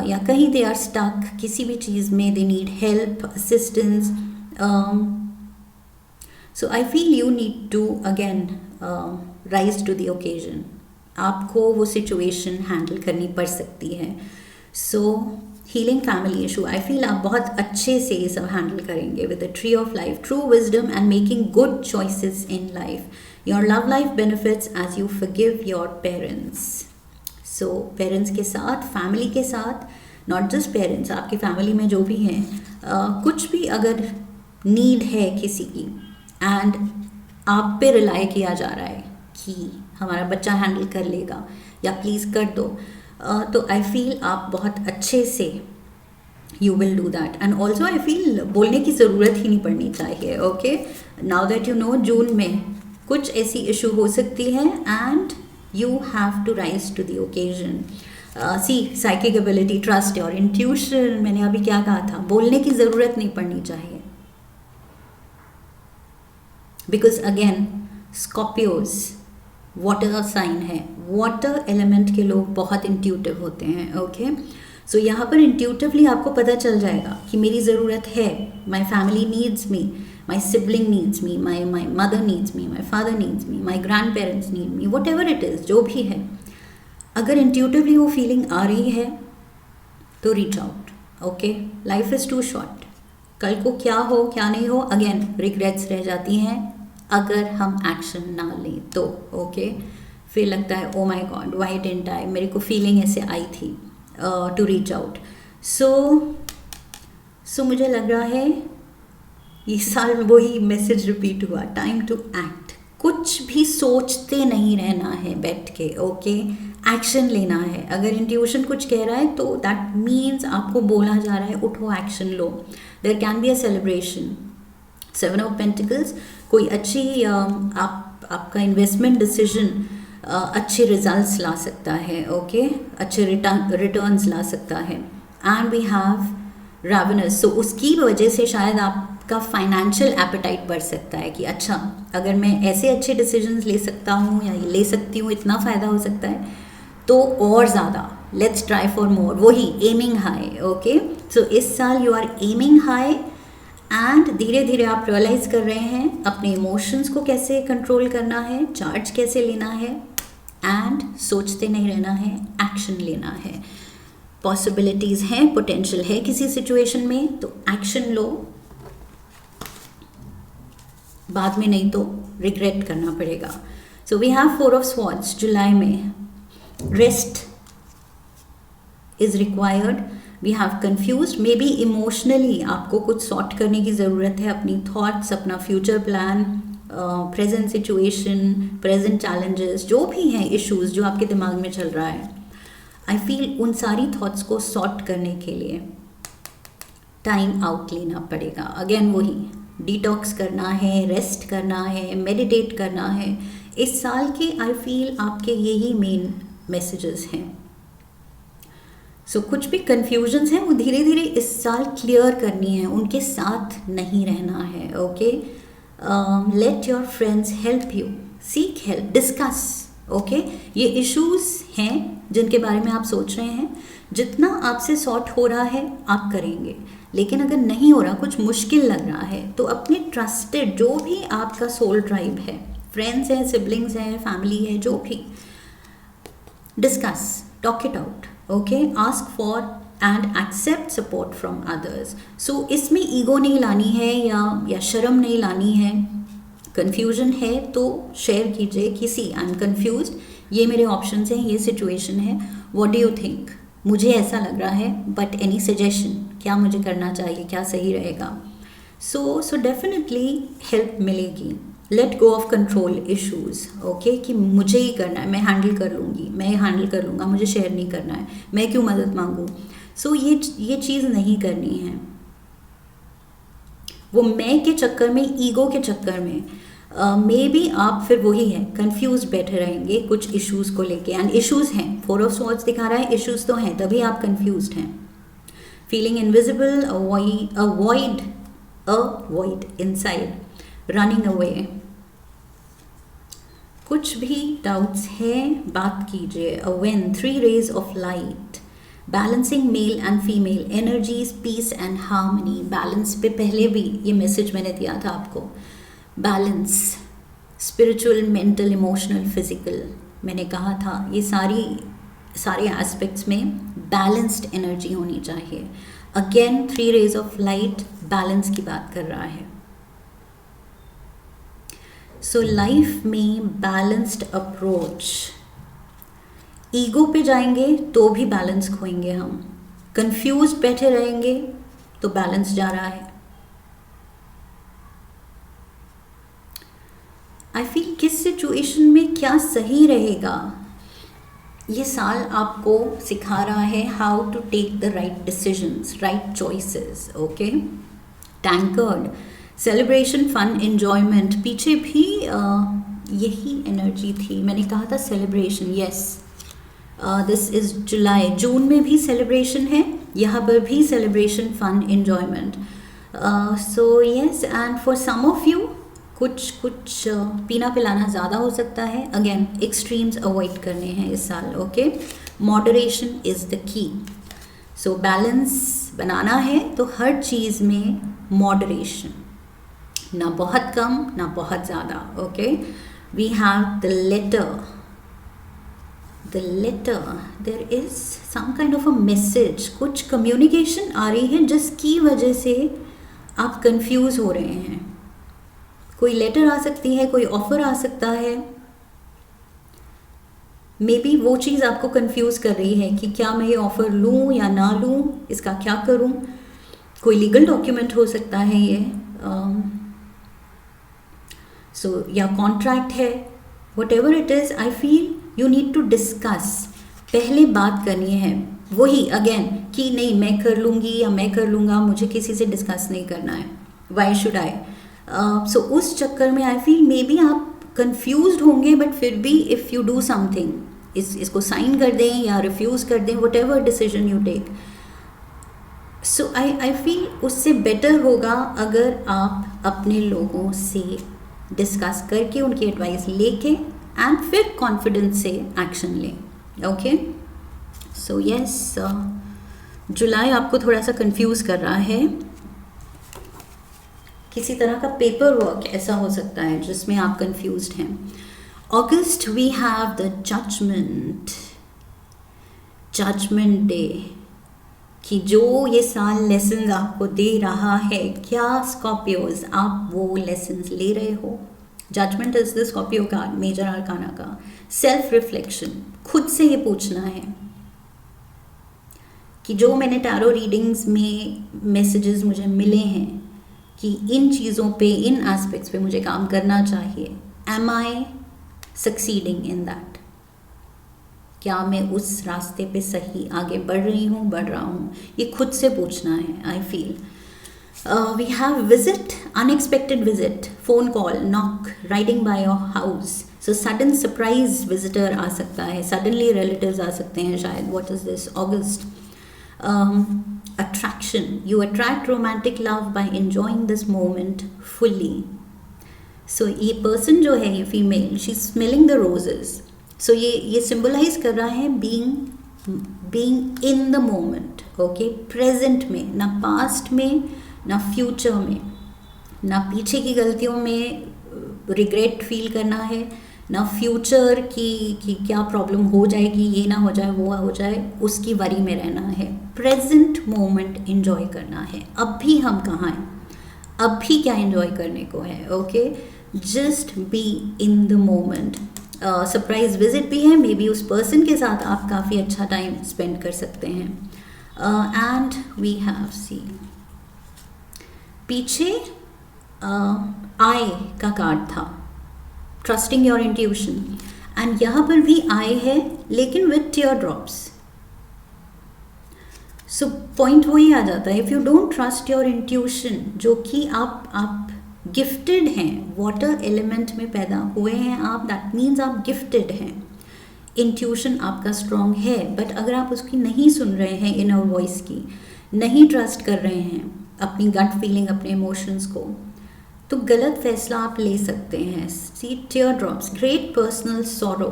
Speaker 1: या कहीं दे आर स्टक किसी भी चीज़ में, they need help, assistance. So I feel you need to again rise to the occasion. आपको वो सिचुएशन हैंडल करनी पड़ सकती है. So healing family issue, I feel आप बहुत अच्छे से ये सब हैंडल करेंगे with the tree of life, true wisdom and making good choices in life. Your love life benefits as you forgive your parents. So parents के साथ, family के साथ, नॉट जस्ट पेरेंट्स, आपकी फैमिली में जो भी हैं, कुछ भी अगर नीड है किसी की एंड आप पे रिलाई किया जा रहा है कि हमारा बच्चा हैंडल कर लेगा या प्लीज़ कर दो, तो आई फील आप बहुत अच्छे से you will do that. And also I feel बोलने की ज़रूरत ही नहीं पड़नी चाहिए. Okay, now that you know June में कुछ ऐसी इशू हो सकती है and you have to rise to the occasion. See psychic ability, trust your intuition. मैंने अभी क्या कहा था, बोलने की ज़रूरत नहीं पड़नी चाहिए. Because again Scorpios water sign है, वाटर एलिमेंट के लोग बहुत इंट्यूटिव होते हैं. ओके, सो यहाँ पर इंट्यूटिवली आपको पता चल जाएगा कि मेरी ज़रूरत है, my family needs me, my sibling needs me, my mother needs me, my father needs me, my grand parents need me, what ever it is, जो भी है. अगर इंट्यूटिवली वो फीलिंग आ रही है तो reach out. Okay, life is too short. कल को क्या हो क्या नहीं हो, अगेन रिग्रेट्स रह जाती हैं अगर हम एक्शन ना लें तो. ओके, फिर लगता है ओ माई गॉड व्हाई डिडंट आई, मेरे को फीलिंग ऐसे आई थी टू रीच आउट. सो मुझे लग रहा है ये साल वही मैसेज रिपीट हुआ, टाइम टू एक्ट. कुछ भी सोचते नहीं रहना है बैठ के. ओके, एक्शन लेना है. अगर इंट्यूशन कुछ कह रहा है तो दैट मीन्स आपको बोला जा रहा है उठो, एक्शन लो. There can be a celebration. 7 of pentacles, कोई अच्छी आपका इन्वेस्टमेंट डिसीजन अच्छे रिजल्ट्स ला सकता है. ओके, अच्छे रिटर्न्स ला सकता है. And we have ravenous, so उसकी वजह से शायद आपका फाइनेंशियल एपेटाइट बढ़ सकता है कि अच्छा अगर मैं ऐसे अच्छे डिसीजंस ले सकता हूँ या ले सकती हूँ, इतना फ़ायदा हो सकता है तो और ज़्यादा, लेट्स ट्राई फॉर मोर. वही एमिंग हाई. ओके, सो इस साल you are aiming high and धीरे धीरे आप रियलाइज़ कर रहे हैं अपने इमोशंस को कैसे कंट्रोल करना है, चार्ज कैसे लेना है, एंड सोचते नहीं रहना है, एक्शन लेना है। पॉसिबिलिटीज़ हैं, पोटेंशियल है किसी सिचुएशन में, तो एक्शन लो, बाद में नहीं तो रिग्रेट करना पड़ेगा। So we have 4 of swords जुलाई में। Rest is required. We have confused, maybe emotionally आपको कुछ सॉर्ट करने की ज़रूरत है, अपनी थॉट्स, अपना future plan, present situation, present challenges, जो भी हैं इश्यूज जो आपके दिमाग में चल रहा है, आई फील उन सारी थॉट्स को सॉर्ट करने के लिए टाइम आउट लेना पड़ेगा। अगेन वही डिटॉक्स करना है, रेस्ट करना है, मेडिटेट करना है। इस साल के आई फील आपके यही मेन मैसेजेस हैं। सो कुछ भी कन्फ्यूजन्स हैं वो धीरे धीरे इस साल क्लियर करनी है, उनके साथ नहीं रहना है। Okay, let your friends help you, seek help, discuss. Okay, ये इश्यूज हैं जिनके बारे में आप सोच रहे हैं, जितना आपसे सॉर्ट हो रहा है आप करेंगे, लेकिन अगर नहीं हो रहा, कुछ मुश्किल लग रहा है, तो अपने ट्रस्टेड जो भी आपका सोल ट्राइब है, फ्रेंड्स हैं, सिबलिंग्स हैं, फैमिली है, जो भी, discuss, talk it out. Okay, ask for and accept support from others. So इसमें ईगो नहीं लानी है या शर्म नहीं लानी है। कन्फ्यूजन है तो शेयर कीजिए कि सी आई एम कन्फ्यूज्ड, ये मेरे ऑप्शंस हैं, ये सिचुएशन है, व्हाट डू यू थिंक, मुझे ऐसा लग रहा है, बट एनी सजेशन, क्या मुझे करना चाहिए, क्या सही रहेगा। सो डेफिनेटली हेल्प मिलेगी। Let go of control issues. Okay, कि मुझे ही करना है, मैं हैंडल कर लूँगी, मैं हैंडल कर लूँगा, मुझे शेयर नहीं करना है, मैं क्यों मदद मांगूँ। सो ये चीज़ नहीं करनी है। वो मैं के चक्कर में, ईगो के चक्कर में मे बी आप फिर वही है, कंफ्यूज बैठे रहेंगे कुछ इश्यूज़ को लेके। एंड इश्यूज़ हैं, 4 ऑफ स्वॉर्ड्स दिखा रहा है, इश्यूज़ तो हैं, तभी आप कंफ्यूज्ड हैं। Feeling invisible, avoid inside, running away, कुछ भी डाउट्स हैं बात कीजिए। Uh when 3 rays of light, balancing male and female energies, peace and harmony. Balance पे पहले भी ये मैसेज मैंने दिया था आपको। Balance, spiritual, mental, emotional, physical, मैंने कहा था ये सारे एस्पेक्ट्स में बैलेंस्ड एनर्जी होनी चाहिए। Again 3 rays of light balance की बात कर रहा है। सो लाइफ में बैलेंस्ड अप्रोच, ईगो पे जाएंगे तो भी बैलेंस खोएंगे हम, कंफ्यूज बैठे रहेंगे तो बैलेंस जा रहा है। आई फील किस सिचुएशन में क्या सही रहेगा, ये साल आपको सिखा रहा है how to take the right decisions, right choices. Okay, tankard, celebration, fun, enjoyment, पीछे भी यही एनर्जी थी, मैंने कहा था celebration. Yes, this is July, June में भी सेलिब्रेशन है, यहाँ पर भी celebration, fun, enjoyment. So yes, and for some of you कुछ पीना पिलाना ज़्यादा हो सकता है। अगेन एक्सट्रीम्स अवॉइड करने हैं इस साल। Okay, moderation is the key. So balance बनाना है तो हर चीज़ में मॉडरेशन, ना बहुत कम ना बहुत ज़्यादा। Okay, we have the letter, there is some kind of a message, कुछ कम्युनिकेशन आ रही है जिसकी वजह से आप कंफ्यूज हो रहे हैं। कोई लेटर आ सकती है, कोई ऑफर आ सकता है, मे बी वो चीज़ आपको कंफ्यूज कर रही है कि क्या मैं ये ऑफर लूँ या ना लूँ, इसका क्या करूँ। कोई लीगल डॉक्यूमेंट हो सकता है ये, या कॉन्ट्रैक्ट है, whatever it is, I feel you need to discuss, पहले बात करनी है। वही अगेन कि नहीं मैं कर लूँगी या मैं कर लूँगा, मुझे किसी से डिस्कस नहीं करना है, वाई शुड आई। सो उस चक्कर में आई फील मे बी आप कंफ्यूज्ड होंगे, बट फिर भी इफ़ यू डू समथिंग, इसको साइन कर दें या रिफ्यूज़ कर दें, whatever decision you take. So I feel उससे बेटर होगा अगर आप अपने लोगों से डिस्कस करके उनकी एडवाइस लेके एंड फिर कॉन्फिडेंस से एक्शन लें। ओके, सो यस, जुलाई आपको थोड़ा सा कंफ्यूज कर रहा है। किसी तरह का पेपर वर्क ऐसा हो सकता है जिसमें आप कंफ्यूज्ड हैं. August we have the judgment day कि जो ये साल लेसन्स आपको दे रहा है, क्या स्कॉर्पियोज आप वो लेसन्स ले रहे हो? Judgement is the Scorpio card, major arcana का. सेल्फ रिफ्लेक्शन, खुद से ये पूछना है कि जो मैंने टैरो रीडिंग्स में मैसेजेस मुझे मिले हैं कि इन चीज़ों पे, इन एस्पेक्ट्स पे मुझे काम करना चाहिए. Am I succeeding in that? क्या मैं उस रास्ते पे सही आगे बढ़ रहा हूँ? ये खुद से पूछना है. I feel we have visit, unexpected visit, phone call, knock, riding by your house. So sudden surprise visitor आ सकता है, सडनली रिलेटिव्स आ सकते हैं शायद. What is this? August. Attraction, you attract romantic love by enjoying this moment fully. So ये person जो है, ये female, she is smelling the roses. So ये सिंबलाइज कर रहा है being in the moment. Okay, present में, ना पास्ट में, ना फ्यूचर में, ना पीछे की गलतियों में रिग्रेट फील करना है, ना फ्यूचर की क्या प्रॉब्लम हो जाएगी, ये ना हो जाए, वो हो जाए, उसकी वरी में रहना है. प्रेजेंट मोमेंट एंजॉय करना है. अब भी हम कहाँ हैं, अब भी क्या एंजॉय करने को है? Okay, just be in the moment. Surprise visit भी है, मे बी उस पर्सन के साथ आप काफ़ी अच्छा टाइम स्पेंड कर सकते हैं. एंड वी हैव सी पीछे आई का कार्ड था, ट्रस्टिंग योर इंट्यूशन, एंड यहाँ पर भी आई है लेकिन with tear drops. So point वही आ जाता है, if you don't trust your intuition, जो कि आप गिफ्टेड हैं, वाटर एलिमेंट में पैदा हुए हैं आप, दैट मीन्स आप गिफ्टेड हैं. इंट्यूशन आपका स्ट्रॉन्ग है, बट अगर आप उसकी नहीं सुन रहे हैं, इनर वॉइस की नहीं ट्रस्ट कर रहे हैं, अपनी गट फीलिंग, अपने इमोशंस को, तो गलत फैसला आप ले सकते हैं. See tear drops, great personal sorrow.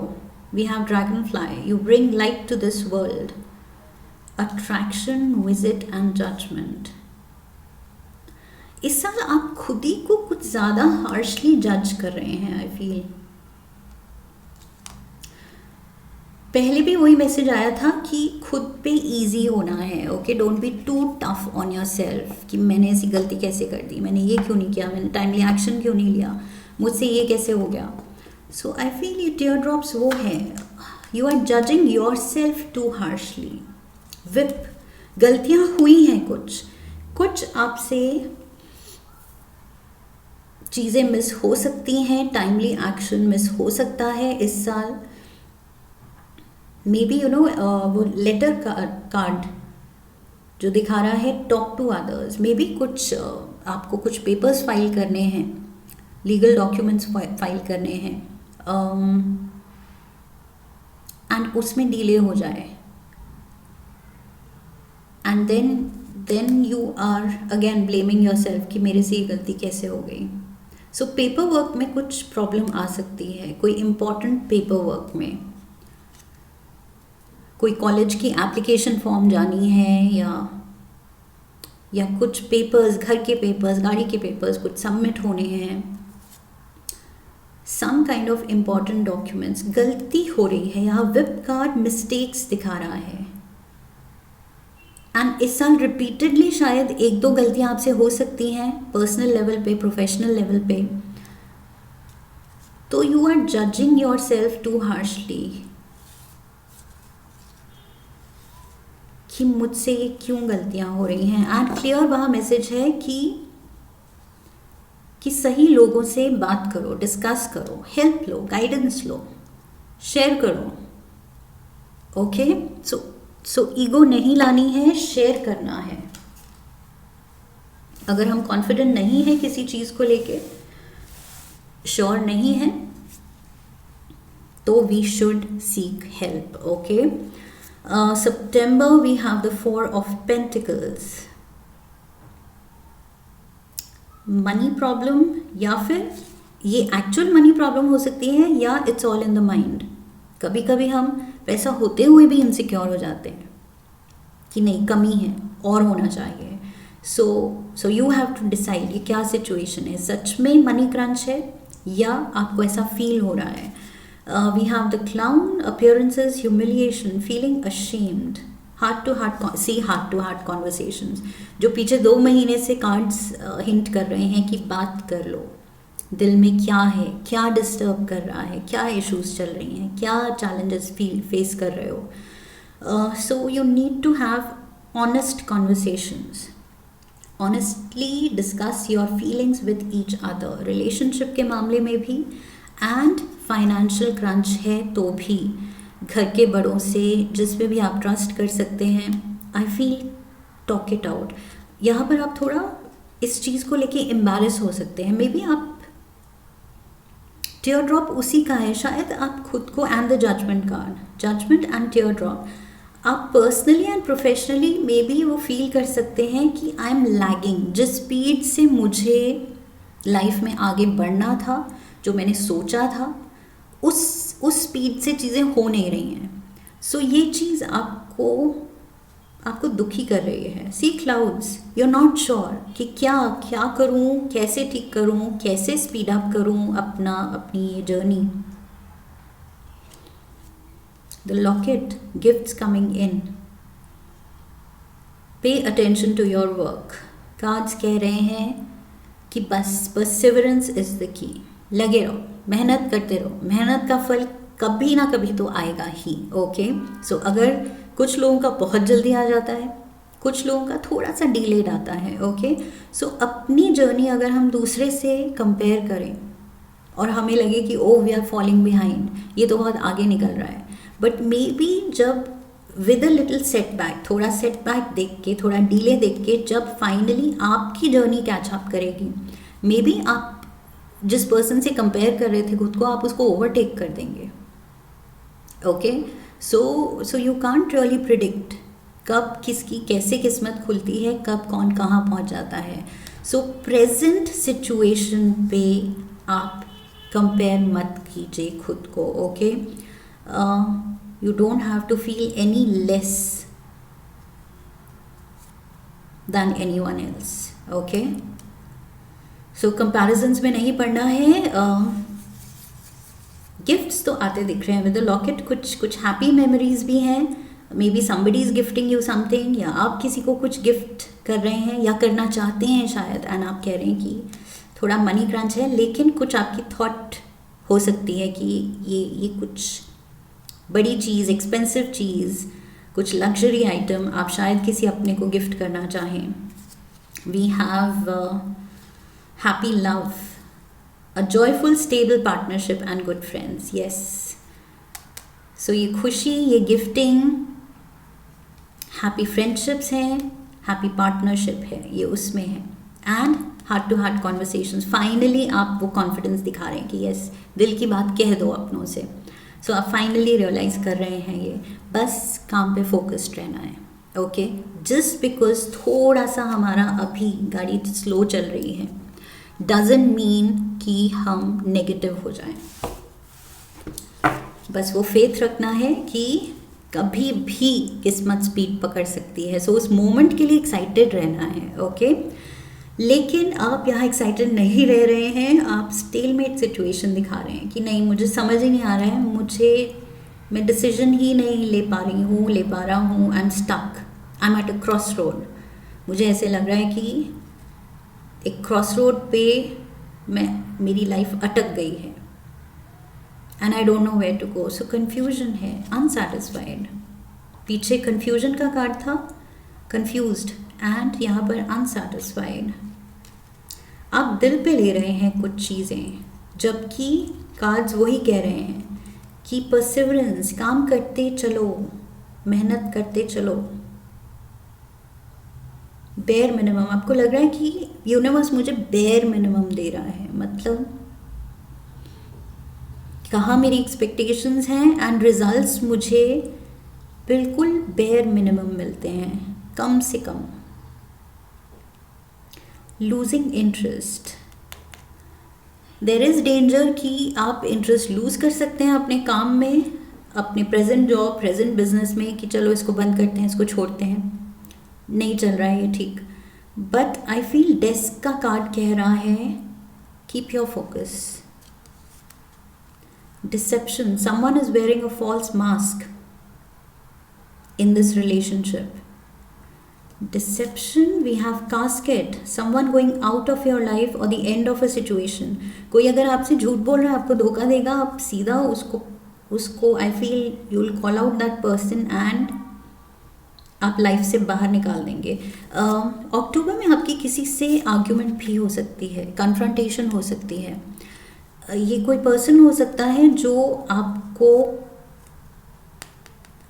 Speaker 1: We have dragonfly, you bring light to this world. Attraction, visit and judgement. इस साल आप खुद ही को कुछ ज़्यादा हार्शली जज कर रहे हैं. आई फील पहले भी वही मैसेज आया था कि खुद पे इजी होना है. Okay, don't be too tough on yourself कि मैंने ऐसी गलती कैसे कर दी, मैंने ये क्यों नहीं किया, मैंने टाइमली एक्शन क्यों नहीं लिया, मुझसे ये कैसे हो गया. सो आई फील ये टीयर ड्रॉप्स वो है, you are judging yourself too harshly. विप, गलतियाँ हुई हैं, कुछ आपसे चीज़ें मिस हो सकती हैं, टाइमली एक्शन मिस हो सकता है इस साल. मे बी वो लेटर कार्ड जो दिखा रहा है, talk to others, maybe कुछ आपको कुछ पेपर्स फाइल करने हैं, लीगल डॉक्यूमेंट्स फाइल करने हैं, एंड उसमें डिले हो जाए, and then you are again blaming yourself कि मेरे से ये गलती कैसे हो गई. सो पेपर वर्क में कुछ प्रॉब्लम आ सकती है, कोई इम्पॉर्टेंट पेपर वर्क में, कोई कॉलेज की एप्लीकेशन फॉर्म जानी है, या कुछ पेपर्स, घर के पेपर्स, गाड़ी के पेपर्स कुछ सबमिट होने हैं, some kind of important documents. गलती हो रही है, यहाँ विप कार्ड मिस्टेक्स दिखा रहा है, एंड इस साल रिपीटेडली शायद एक दो गलतियाँ आपसे हो सकती हैं, पर्सनल लेवल पे, प्रोफेशनल लेवल पे. तो you are judging yourself too harshly कि मुझसे ये क्यों गलतियाँ हो रही हैं. एंड क्लियर वहाँ मैसेज है कि सही लोगों से बात करो, डिस्कस करो, हेल्प लो, गाइडेंस लो, शेयर करो. ओके, सो ईगो नहीं लानी है, शेयर करना है. अगर हम कॉन्फिडेंट नहीं है किसी चीज़ को लेके, श्योर नहीं है, तो we should seek help. Okay, September we have the Four of Pentacles. Money problem, या फिर ये एक्चुअल मनी प्रॉब्लम हो सकती है, या it's all in the mind. कभी कभी हम पैसा होते हुए भी इनसिक्योर हो जाते हैं कि नहीं, कमी है और होना चाहिए, so you have to decide ये क्या सिचुएशन है, सच में मनी क्रंच है या आपको ऐसा फील हो रहा है. We have the clown, appearances, humiliation, feeling ashamed, heart to heart conversations. जो पीछे 2 महीने से कार्ड्स हिंट कर रहे हैं कि बात कर लो, दिल में क्या है, क्या डिस्टर्ब कर रहा है, क्या इश्यूज चल रही हैं, क्या चैलेंजेस फेस कर रहे हो. So you need to have honest conversations, honestly discuss your feelings with each other, relationship के मामले में भी एंड फाइनेंशियल क्रंच है तो भी, घर के बड़ों से, जिसमें भी आप ट्रस्ट कर सकते हैं. I feel talk it out. यहाँ पर आप थोड़ा इस चीज़ को लेके एम्बैरेस हो सकते हैं. मे बी आप टीयर ड्रॉप उसी का है, शायद आप खुद को, and the judgement card, judgement and tear drop, आप personally and professionally maybe वो फील कर सकते हैं कि आई एम लैगिंग. जिस स्पीड से मुझे लाइफ में आगे बढ़ना था, जो मैंने सोचा था, उस स्पीड से चीज़ें हो नहीं रही हैं. सो ये चीज़ आपको दुखी कर रही है. See clouds, you are not sure कि क्या करूं, कैसे ठीक करूं, कैसे स्पीड अप करूं अपनी ये journey. The locket, gifts coming in, pay attention to your work. Cards कह रहे हैं कि बस परसिवरेंस इज द की. लगे रहो, मेहनत करते रहो, मेहनत का फल कभी ना कभी तो आएगा ही. ओके, सो अगर कुछ लोगों का बहुत जल्दी आ जाता है, कुछ लोगों का थोड़ा सा डिलेड आता है. ओके, सो अपनी जर्नी अगर हम दूसरे से कंपेयर करें और हमें लगे कि oh we are falling behind, ये तो बहुत आगे निकल रहा है, बट मे बी जब विद अ लिटिल सेटबैक, थोड़ा सेटबैक देख के, थोड़ा डिले देख के, जब फाइनली आपकी जर्नी कैच अप करेगी, मे बी आप जिस पर्सन से कंपेयर कर रहे थे खुद को, आप उसको ओवरटेक कर देंगे. Okay, so you can't really predict कब किसकी कैसे किस्मत खुलती है, कब कौन कहाँ पहुँच जाता है. सो प्रेजेंट सिचुएशन पे आप कंपेयर मत कीजिए खुद को. Okay, you don't have to feel any less than anyone else. Okay, so comparisons में नहीं पड़ना है. गिफ्ट्स तो आते दिख रहे हैं विद द लॉकेट. कुछ हैप्पी मेमोरीज भी हैं. May be somebody is gifting you something, या आप किसी को कुछ गिफ्ट कर रहे हैं या करना चाहते हैं शायद, एंड आप कह रहे हैं कि थोड़ा मनी क्रंच है, लेकिन कुछ आपकी थॉट हो सकती है कि ये कुछ बड़ी चीज़, एक्सपेंसिव चीज़, कुछ लग्जरी आइटम आप शायद किसी अपने को गिफ्ट करना चाहें. We have happy love, a joyful stable partnership and good friends. Yes, so ये खुशी, ये गिफ्टिंग, हैप्पी फ्रेंडशिप्स हैं, हैप्पी पार्टनरशिप है, ये उसमें है. And heart to heart conversations. Finally आप वो कॉन्फिडेंस दिखा रहे हैं कि यस, दिल की बात कह दो अपनों से. सो आप फाइनली रियलाइज़ कर रहे हैं ये बस काम पे फोकस्ड रहना है. ओके, जस्ट बिकॉज थोड़ा सा हमारा अभी गाड़ी स्लो चल रही है डजंट मीन कि हम नेगेटिव हो जाएं. बस वो फेथ रखना है कि कभी भी किस्मत स्पीड पकड़ सकती है. सो उस मोमेंट के लिए एक्साइटेड रहना है. ओके, लेकिन आप यहाँ एक्साइटेड नहीं रह रहे हैं, आप स्टेलमेट सिचुएशन दिखा रहे हैं कि नहीं, मुझे समझ ही नहीं आ रहा है, मैं डिसीजन ही नहीं ले पा रहा हूँ. I am stuck, I am at a crossroad. मुझे ऐसे लग रहा है कि एक क्रॉस रोड पे मेरी लाइफ अटक गई है and I don't know where to go. So confusion है, अनसेटिस्फाइड. पीछे कन्फ्यूजन का कार्ड था, कन्फ्यूज्ड, एंड यहाँ पर अनसेटिस्फाइड. आप दिल पे ले रहे हैं कुछ चीज़ें, जबकि कार्ड्स वही कह रहे हैं कि परसिवरेंस, काम करते चलो, मेहनत करते चलो. बेयर मिनिमम, आपको लग रहा है कि यूनिवर्स मुझे बेयर मिनिमम दे रहा है, मतलब कहाँ मेरी एक्सपेक्टेशंस हैं एंड रिजल्ट्स मुझे बिल्कुल बेयर मिनिमम मिलते हैं, कम से कम. Losing interest, there is danger कि आप इंटरेस्ट लूज कर सकते हैं अपने काम में, अपने प्रेजेंट जॉब, प्रेजेंट बिजनेस में, कि चलो इसको बंद करते हैं, इसको छोड़ते हैं, नहीं चल रहा है ये ठीक. बट आई फील डेस्क का कार्ड कह रहा है keep your focus. Deception, someone is wearing a false mask in this relationship. Deception, we have casket, someone going out of your life or the end of a situation. कोई अगर आपसे झूठ बोल रहा है, आपको धोखा देगा, आप सीधा उसको I feel you will call out that person and आप लाइफ से बाहर निकाल देंगे. अक्टूबर में आपकी किसी से आर्ग्यूमेंट भी हो सकती है, कन्फ्रंटेशन हो सकती है. ये कोई पर्सन हो सकता है जो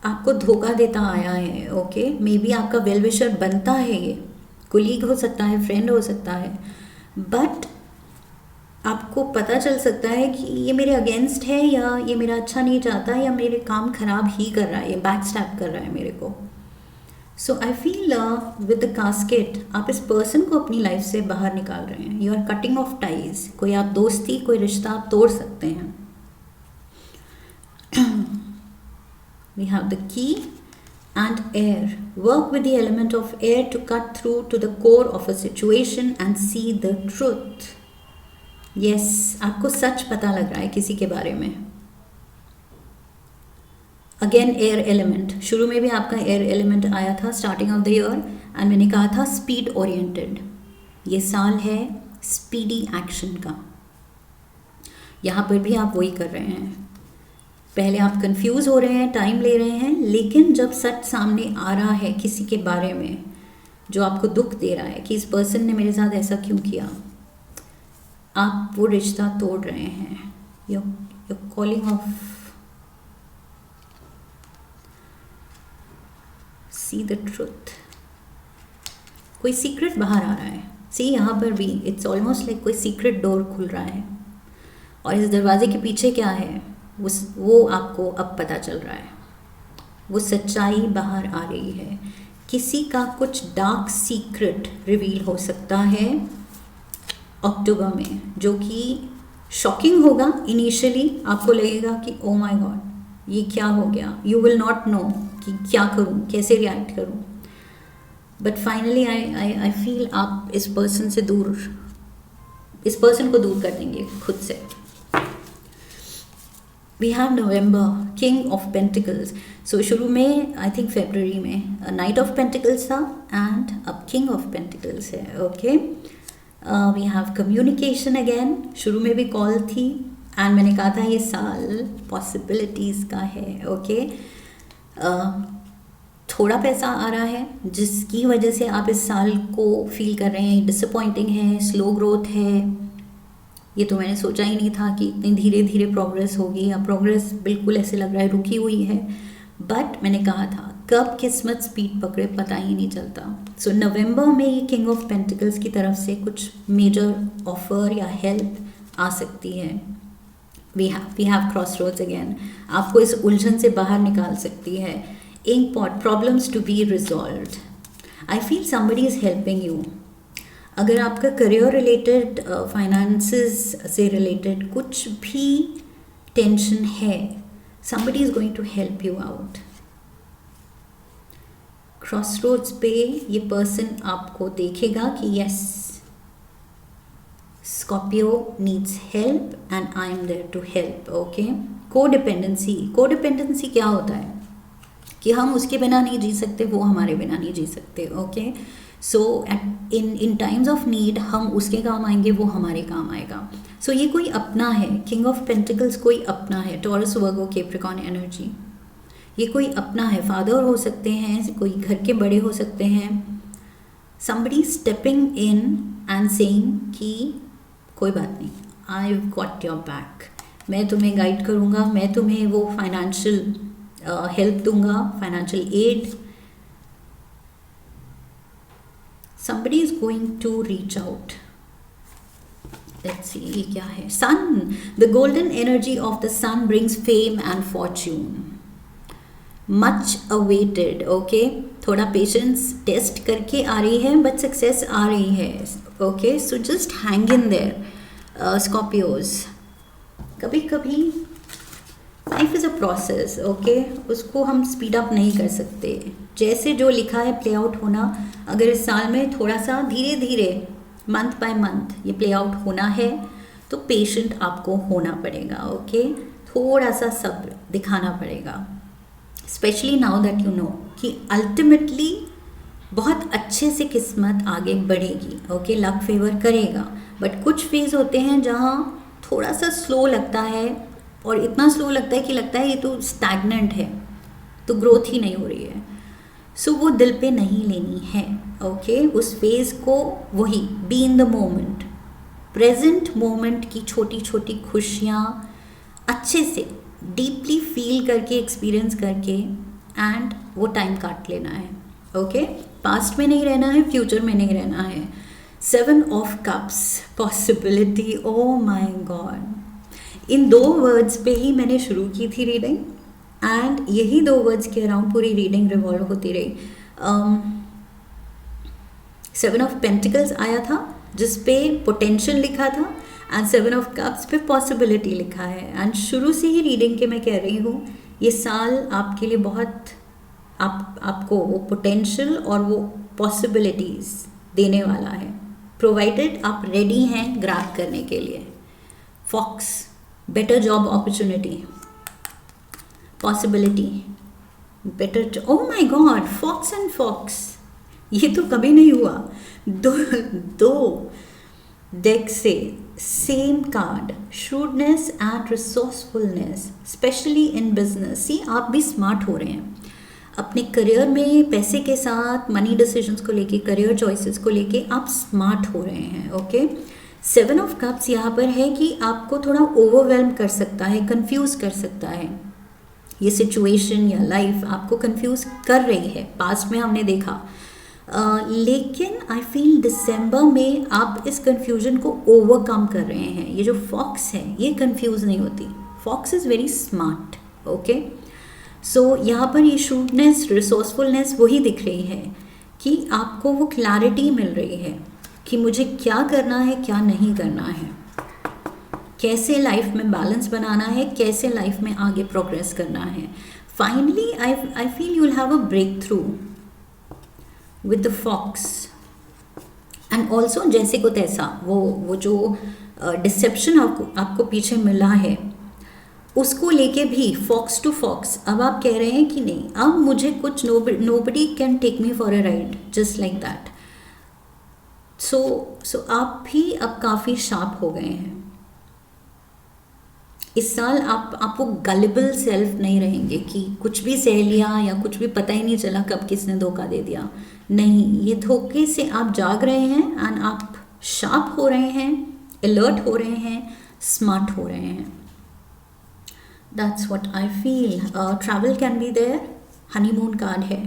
Speaker 1: आपको धोखा देता आया है. ओके, मे बी आपका वेल विशर बनता है, ये कोलीग हो सकता है, फ्रेंड हो सकता है, बट आपको पता चल सकता है कि ये मेरे अगेंस्ट है या ये मेरा अच्छा नहीं चाहता या मेरे काम खराब ही कर रहा है, ये बैक स्टैप कर रहा है मेरे को. So I feel with the casket आप इस पर्सन को अपनी लाइफ से बाहर निकाल रहे हैं. You are cutting off ties. कोई आप दोस्ती, कोई रिश्ता आप तोड़ सकते हैं. We have the key and air. Work with the element of air to cut through to the core of a situation and see the truth. Yes, आपको सच पता लग रहा है किसी के बारे में. Again air element. शुरू में भी आपका एयर एलिमेंट आया था starting of the year and मैंने कहा था स्पीड ओरिएंटेड. ये साल है स्पीडी एक्शन का. यहाँ पर भी आप वही कर रहे हैं. पहले आप कंफ्यूज हो रहे हैं, टाइम ले रहे हैं, लेकिन जब सच सामने आ रहा है किसी के बारे में जो आपको दुख दे रहा है कि इस पर्सन ने मेरे साथ ऐसा क्यों किया, आप वो रिश्ता तोड़ रहे हैं. You calling of C the truth. कोई सीक्रेट बाहर आ रहा है. सी यहाँ पर भी इट्स ऑलमोस्ट लाइक कोई सीक्रेट डोर खुल रहा है और इस दरवाजे के पीछे क्या है वो आपको अब पता चल रहा है. वो सच्चाई बाहर आ रही है. किसी का कुछ डार्क सीक्रेट रिवील हो सकता है अक्टूबर में, जो कि शॉकिंग होगा. इनिशियली आपको लगेगा कि ओ माय गॉड ये क्या हो गया. यू विल नॉट नो कि क्या करूं, कैसे रिएक्ट करूं, बट फाइनली आई फील आप इस पर्सन को दूर कर देंगे खुद से. We have November, king of pentacles. So शुरू में आई थिंक फरवरी में नाइट ऑफ पेंटिकल्स था एंड अब किंग ऑफ पेंटिकल्स है. Okay, we have communication again. शुरू में भी कॉल थी एंड मैंने कहा था ये साल पॉसिबिलिटीज़ का है. ओके, थोड़ा पैसा आ रहा है जिसकी वजह से आप इस साल को फील कर रहे हैं डिसअपॉइंटिंग है, स्लो ग्रोथ है. ये तो मैंने सोचा ही नहीं था कि इतनी धीरे धीरे प्रोग्रेस होगी, या प्रोग्रेस बिल्कुल ऐसे लग रहा है रुकी हुई है. बट मैंने कहा था कब किस्मत स्पीड पकड़े पता ही नहीं चलता. सो नवंबर में ये किंग ऑफ पेंटिकल्स की तरफ से कुछ मेजर ऑफर या हेल्प आ सकती है. We have crossroads again. आपको इस उलझन से बाहर निकाल सकती है. Ink pot, problems to be resolved. I feel somebody is helping you. अगर आपका करियर रिलेटेड, फाइनेंसेस से रिलेटेड कुछ भी टेंशन है, somebody is going to help you out. Crossroads पे ये पर्सन आपको देखेगा कि yes Scorpio needs help and I am there to help. Okay, codependency क्या होता है कि हम उसके बिना नहीं जी सकते, वो हमारे बिना नहीं जी सकते. Okay, so in times of need हम उसके काम आएंगे, वो हमारे काम आएगा. सो ये कोई अपना है. किंग ऑफ पेंटिकल्स कोई अपना है. टॉरस, वर्गो, कैप्रिकॉर्न एनर्जी. ये कोई अपना है. फादर हो सकते हैं, कोई घर के बड़े हो सकते हैं. somebody stepping in and saying कि कोई बात नहीं, आई गॉट योर बैक. मैं तुम्हें गाइड करूँगा, मैं तुम्हें वो फाइनेंशियल हेल्प दूंगा, financial aid. somebody is going to reach out. Let's see ये क्या है. sun, the golden energy of the sun brings fame and fortune. much awaited. okay, थोड़ा पेशेंस टेस्ट करके आ रही है बट सक्सेस आ रही है. Okay, so just hang in their Scorpios. कभी कभी life is a process. Okay, उसको हम स्पीड अप नहीं कर सकते. जैसे जो लिखा है प्ले आउट होना, अगर इस साल में थोड़ा सा धीरे धीरे मंथ बाय मंथ ये प्ले आउट होना है तो पेशेंट आपको होना पड़ेगा, ओके। थोड़ा सा सब्र दिखाना पड़ेगा, specially now that you no कि अल्टीमेटली बहुत अच्छे से किस्मत आगे बढ़ेगी, ओके। लक फेवर करेगा, बट कुछ फेज होते हैं जहाँ थोड़ा सा स्लो लगता है, और इतना स्लो लगता है कि लगता है ये तो स्टैग्नेंट है, तो ग्रोथ ही नहीं हो रही है। सो वो दिल पे नहीं लेनी है, ओके। उस फेज को वही be in the moment, present moment की छोटी छोटी खुशियाँ अच्छे से डीपली फील करके, एक्सपीरियंस करके, एंड वो टाइम काट लेना है, ओके। पास्ट में नहीं रहना है, फ्यूचर में नहीं रहना है। 7 of cups, possibility, O my God. In 2 words पे ही मैंने शुरू की थी रीडिंग, एंड यही 2 वर्ड्स के अराउंड पूरी रीडिंग रिवॉल्व होती रही। 7 ऑफ पेंटिकल्स आया था जिस पे पोटेंशियल लिखा था, एंड 7 ऑफ कप्स पे पॉसिबिलिटी लिखा है। एंड शुरू से ही रीडिंग के मैं कह रही हूँ ये साल आपके लिए बहुत आपको वो पोटेंशियल और वो पॉसिबिलिटीज़ देने वाला है, प्रोवाइडेड आप रेडी हैं ग्रैब करने के लिए। Fox, better job opportunity, possibility, better, oh my god, fox and fox, ये तो कभी नहीं हुआ। दो डेक से same card, shrewdness and resourcefulness, specially in business. See आप भी स्मार्ट हो रहे हैं अपने करियर में, पैसे के साथ, मनी डिसीजंस को लेके, करियर चॉइसेस को लेके आप स्मार्ट हो रहे हैं, ओके। 7 ऑफ कप्स यहाँ पर है कि आपको थोड़ा ओवरवेल्म कर सकता है, कंफ्यूज कर सकता है। ये सिचुएशन या लाइफ आपको कंफ्यूज कर रही है, पास्ट में हमने देखा। लेकिन आई फील दिसंबर में आप इस कंफ्यूजन को ओवरकम कर रहे हैं। ये जो फॉक्स है ये कंफ्यूज नहीं होती, fox is very smart, okay. So यहाँ पर ये शूटनेस, रिसोर्सफुलनेस वही दिख रही है कि आपको वो क्लैरिटी मिल रही है कि मुझे क्या करना है, क्या नहीं करना है, कैसे लाइफ में बैलेंस बनाना है, कैसे लाइफ में आगे प्रोग्रेस करना है। Finally I feel you will have a breakthrough with the fox, and also जैसे को तैसा वो जो डिसेप्शन आपको पीछे मिला है उसको लेके भी फॉक्स टू फॉक्स अब आप कह रहे हैं कि नहीं, अब मुझे कुछ nobody can take me for a ride just like that. So आप भी अब काफ़ी शार्प हो गए हैं। इस साल आप वो गलिबल सेल्फ नहीं रहेंगे कि कुछ भी सह लिया या कुछ भी पता ही नहीं चला कब किसने धोखा दे दिया। नहीं, ये धोखे से आप जाग रहे हैं एंड आप शार्प हो रहे हैं, अलर्ट हो रहे हैं, स्मार्ट हो रहे हैं। That's what I feel. Travel can be there. Honeymoon card है,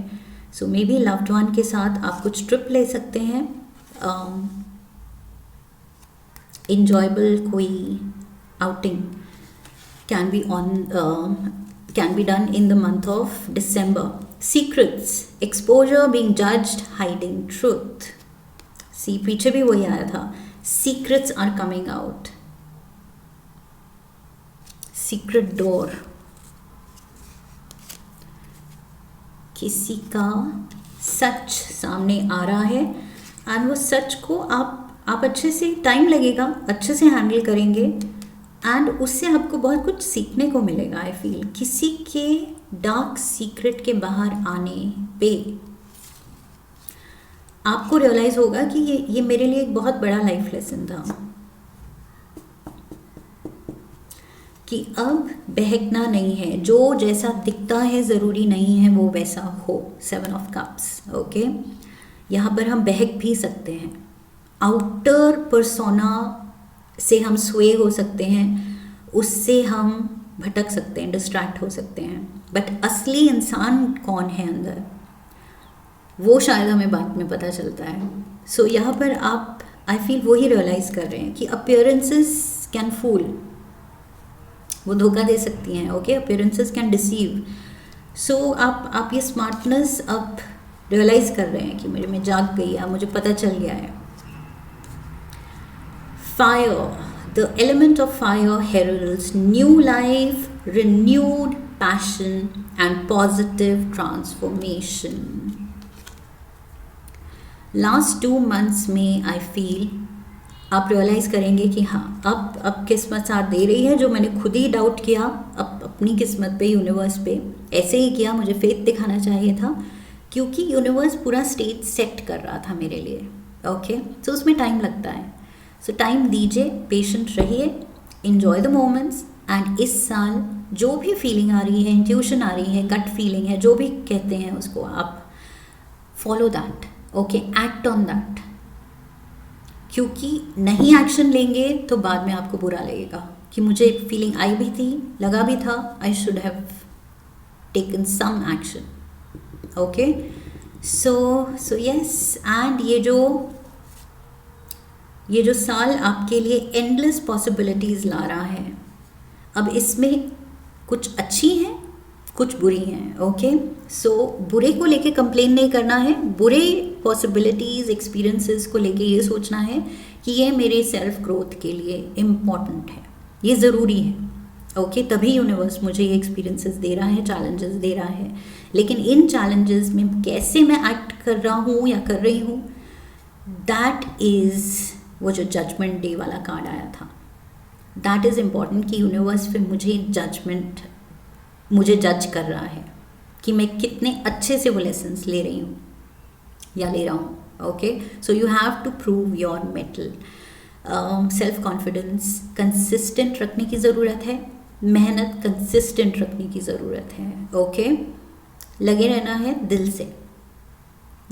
Speaker 1: सो मे बी लव्ड वन के साथ आप कुछ ट्रिप ले सकते हैं। इंजॉयबल कोई outing can be done in the month of December. Secrets, exposure, being judged, hiding truth. See, पीछे भी वही आया था, secrets are coming out. Secret door, किसी का सच सामने आ रहा है एंड वो सच को आप अच्छे से, टाइम लगेगा, अच्छे से हैंडल करेंगे एंड उससे आपको बहुत कुछ सीखने को मिलेगा। आई फील किसी के डार्क सीक्रेट के बाहर आने पे आपको रियलाइज होगा कि ये मेरे लिए एक बहुत बड़ा लाइफ लेसन था कि अब बहकना नहीं है, जो जैसा दिखता है ज़रूरी नहीं है वो वैसा हो। 7 ऑफ कप्स, ओके। यहाँ पर हम बहक भी सकते हैं, आउटर पर्सोना से हम स्वे हो सकते हैं, उससे हम भटक सकते हैं, डिस्ट्रैक्ट हो सकते हैं, बट असली इंसान कौन है अंदर वो शायद हमें बाद में पता चलता है। सो यहाँ पर आप आई फील वही रियलाइज़ कर रहे हैं कि अपीयरेंसेस कैन फूल, वो धोखा दे सकती हैं, okay. Appearances can deceive. So आप ये स्मार्टनेस अब रियलाइज़ कर रहे हैं कि मेरे में जाग गई है, मुझे पता चल गया है। Fire, the element of fire heralds new life, renewed passion and positive transformation. Last 2 months में I feel आप रियलाइज़ करेंगे कि हाँ अब किस्मत साथ दे रही है. जो मैंने खुद ही डाउट किया अब अपनी किस्मत पे, यूनिवर्स पे, ऐसे ही किया. मुझे फेथ दिखाना चाहिए था क्योंकि यूनिवर्स पूरा स्टेज सेट कर रहा था मेरे लिए. ओके, सो उसमें टाइम लगता है. सो टाइम दीजिए, पेशेंट रहिए, इन्जॉय द मोमेंट्स. एंड इस साल जो भी फीलिंग आ रही है, इंट्यूशन आ रही है, गट फीलिंग है, जो भी कहते हैं उसको, आप follow that. Okay, act on that. क्योंकि नहीं एक्शन लेंगे तो बाद में आपको बुरा लगेगा कि मुझे फीलिंग आई भी थी, लगा भी था, I should have taken some action. Okay, so yes. And ये जो साल आपके लिए एंडलेस पॉसिबिलिटीज़ ला रहा है. अब इसमें कुछ अच्छी हैं, कुछ बुरी हैं. ओके, सो बुरे को लेके कंप्लेन नहीं करना है. बुरे पॉसिबिलिटीज़, एक्सपीरियंसेस को लेके ये सोचना है कि ये मेरे सेल्फ ग्रोथ के लिए इम्पॉर्टेंट है, ये ज़रूरी है. ओके, तभी यूनिवर्स मुझे ये एक्सपीरियंसेस दे रहा है, चैलेंजेस दे रहा है. लेकिन इन चैलेंजेस में कैसे मैं एक्ट कर रहा हूँ या कर रही हूँ, दैट इज़ वो जो जजमेंट डे वाला कार्ड आया था, दैट इज़ इम्पॉर्टेंट कि यूनिवर्स फिर मुझे जज कर रहा है कि मैं कितने अच्छे से वो लेसन्स ले रही हूँ या ले रहा हूँ. Okay, so you have to prove your mettle. Self confidence consistent रखने की ज़रूरत है, मेहनत कंसिस्टेंट रखने की ज़रूरत है. ओके, लगे रहना है दिल से.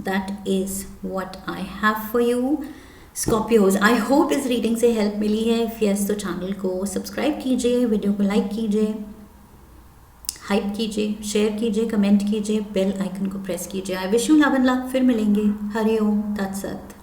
Speaker 1: That is what I have for you Scorpios. I hope इस रीडिंग से हेल्प मिली है. इफ़ यस तो चैनल को सब्सक्राइब कीजिए, वीडियो को लाइक कीजिए, हाइप कीजिए, शेयर कीजिए, कमेंट कीजिए, बेल आइकन को प्रेस कीजिए. I wish you love and luck. फिर मिलेंगे. हरि ओम तत्सत.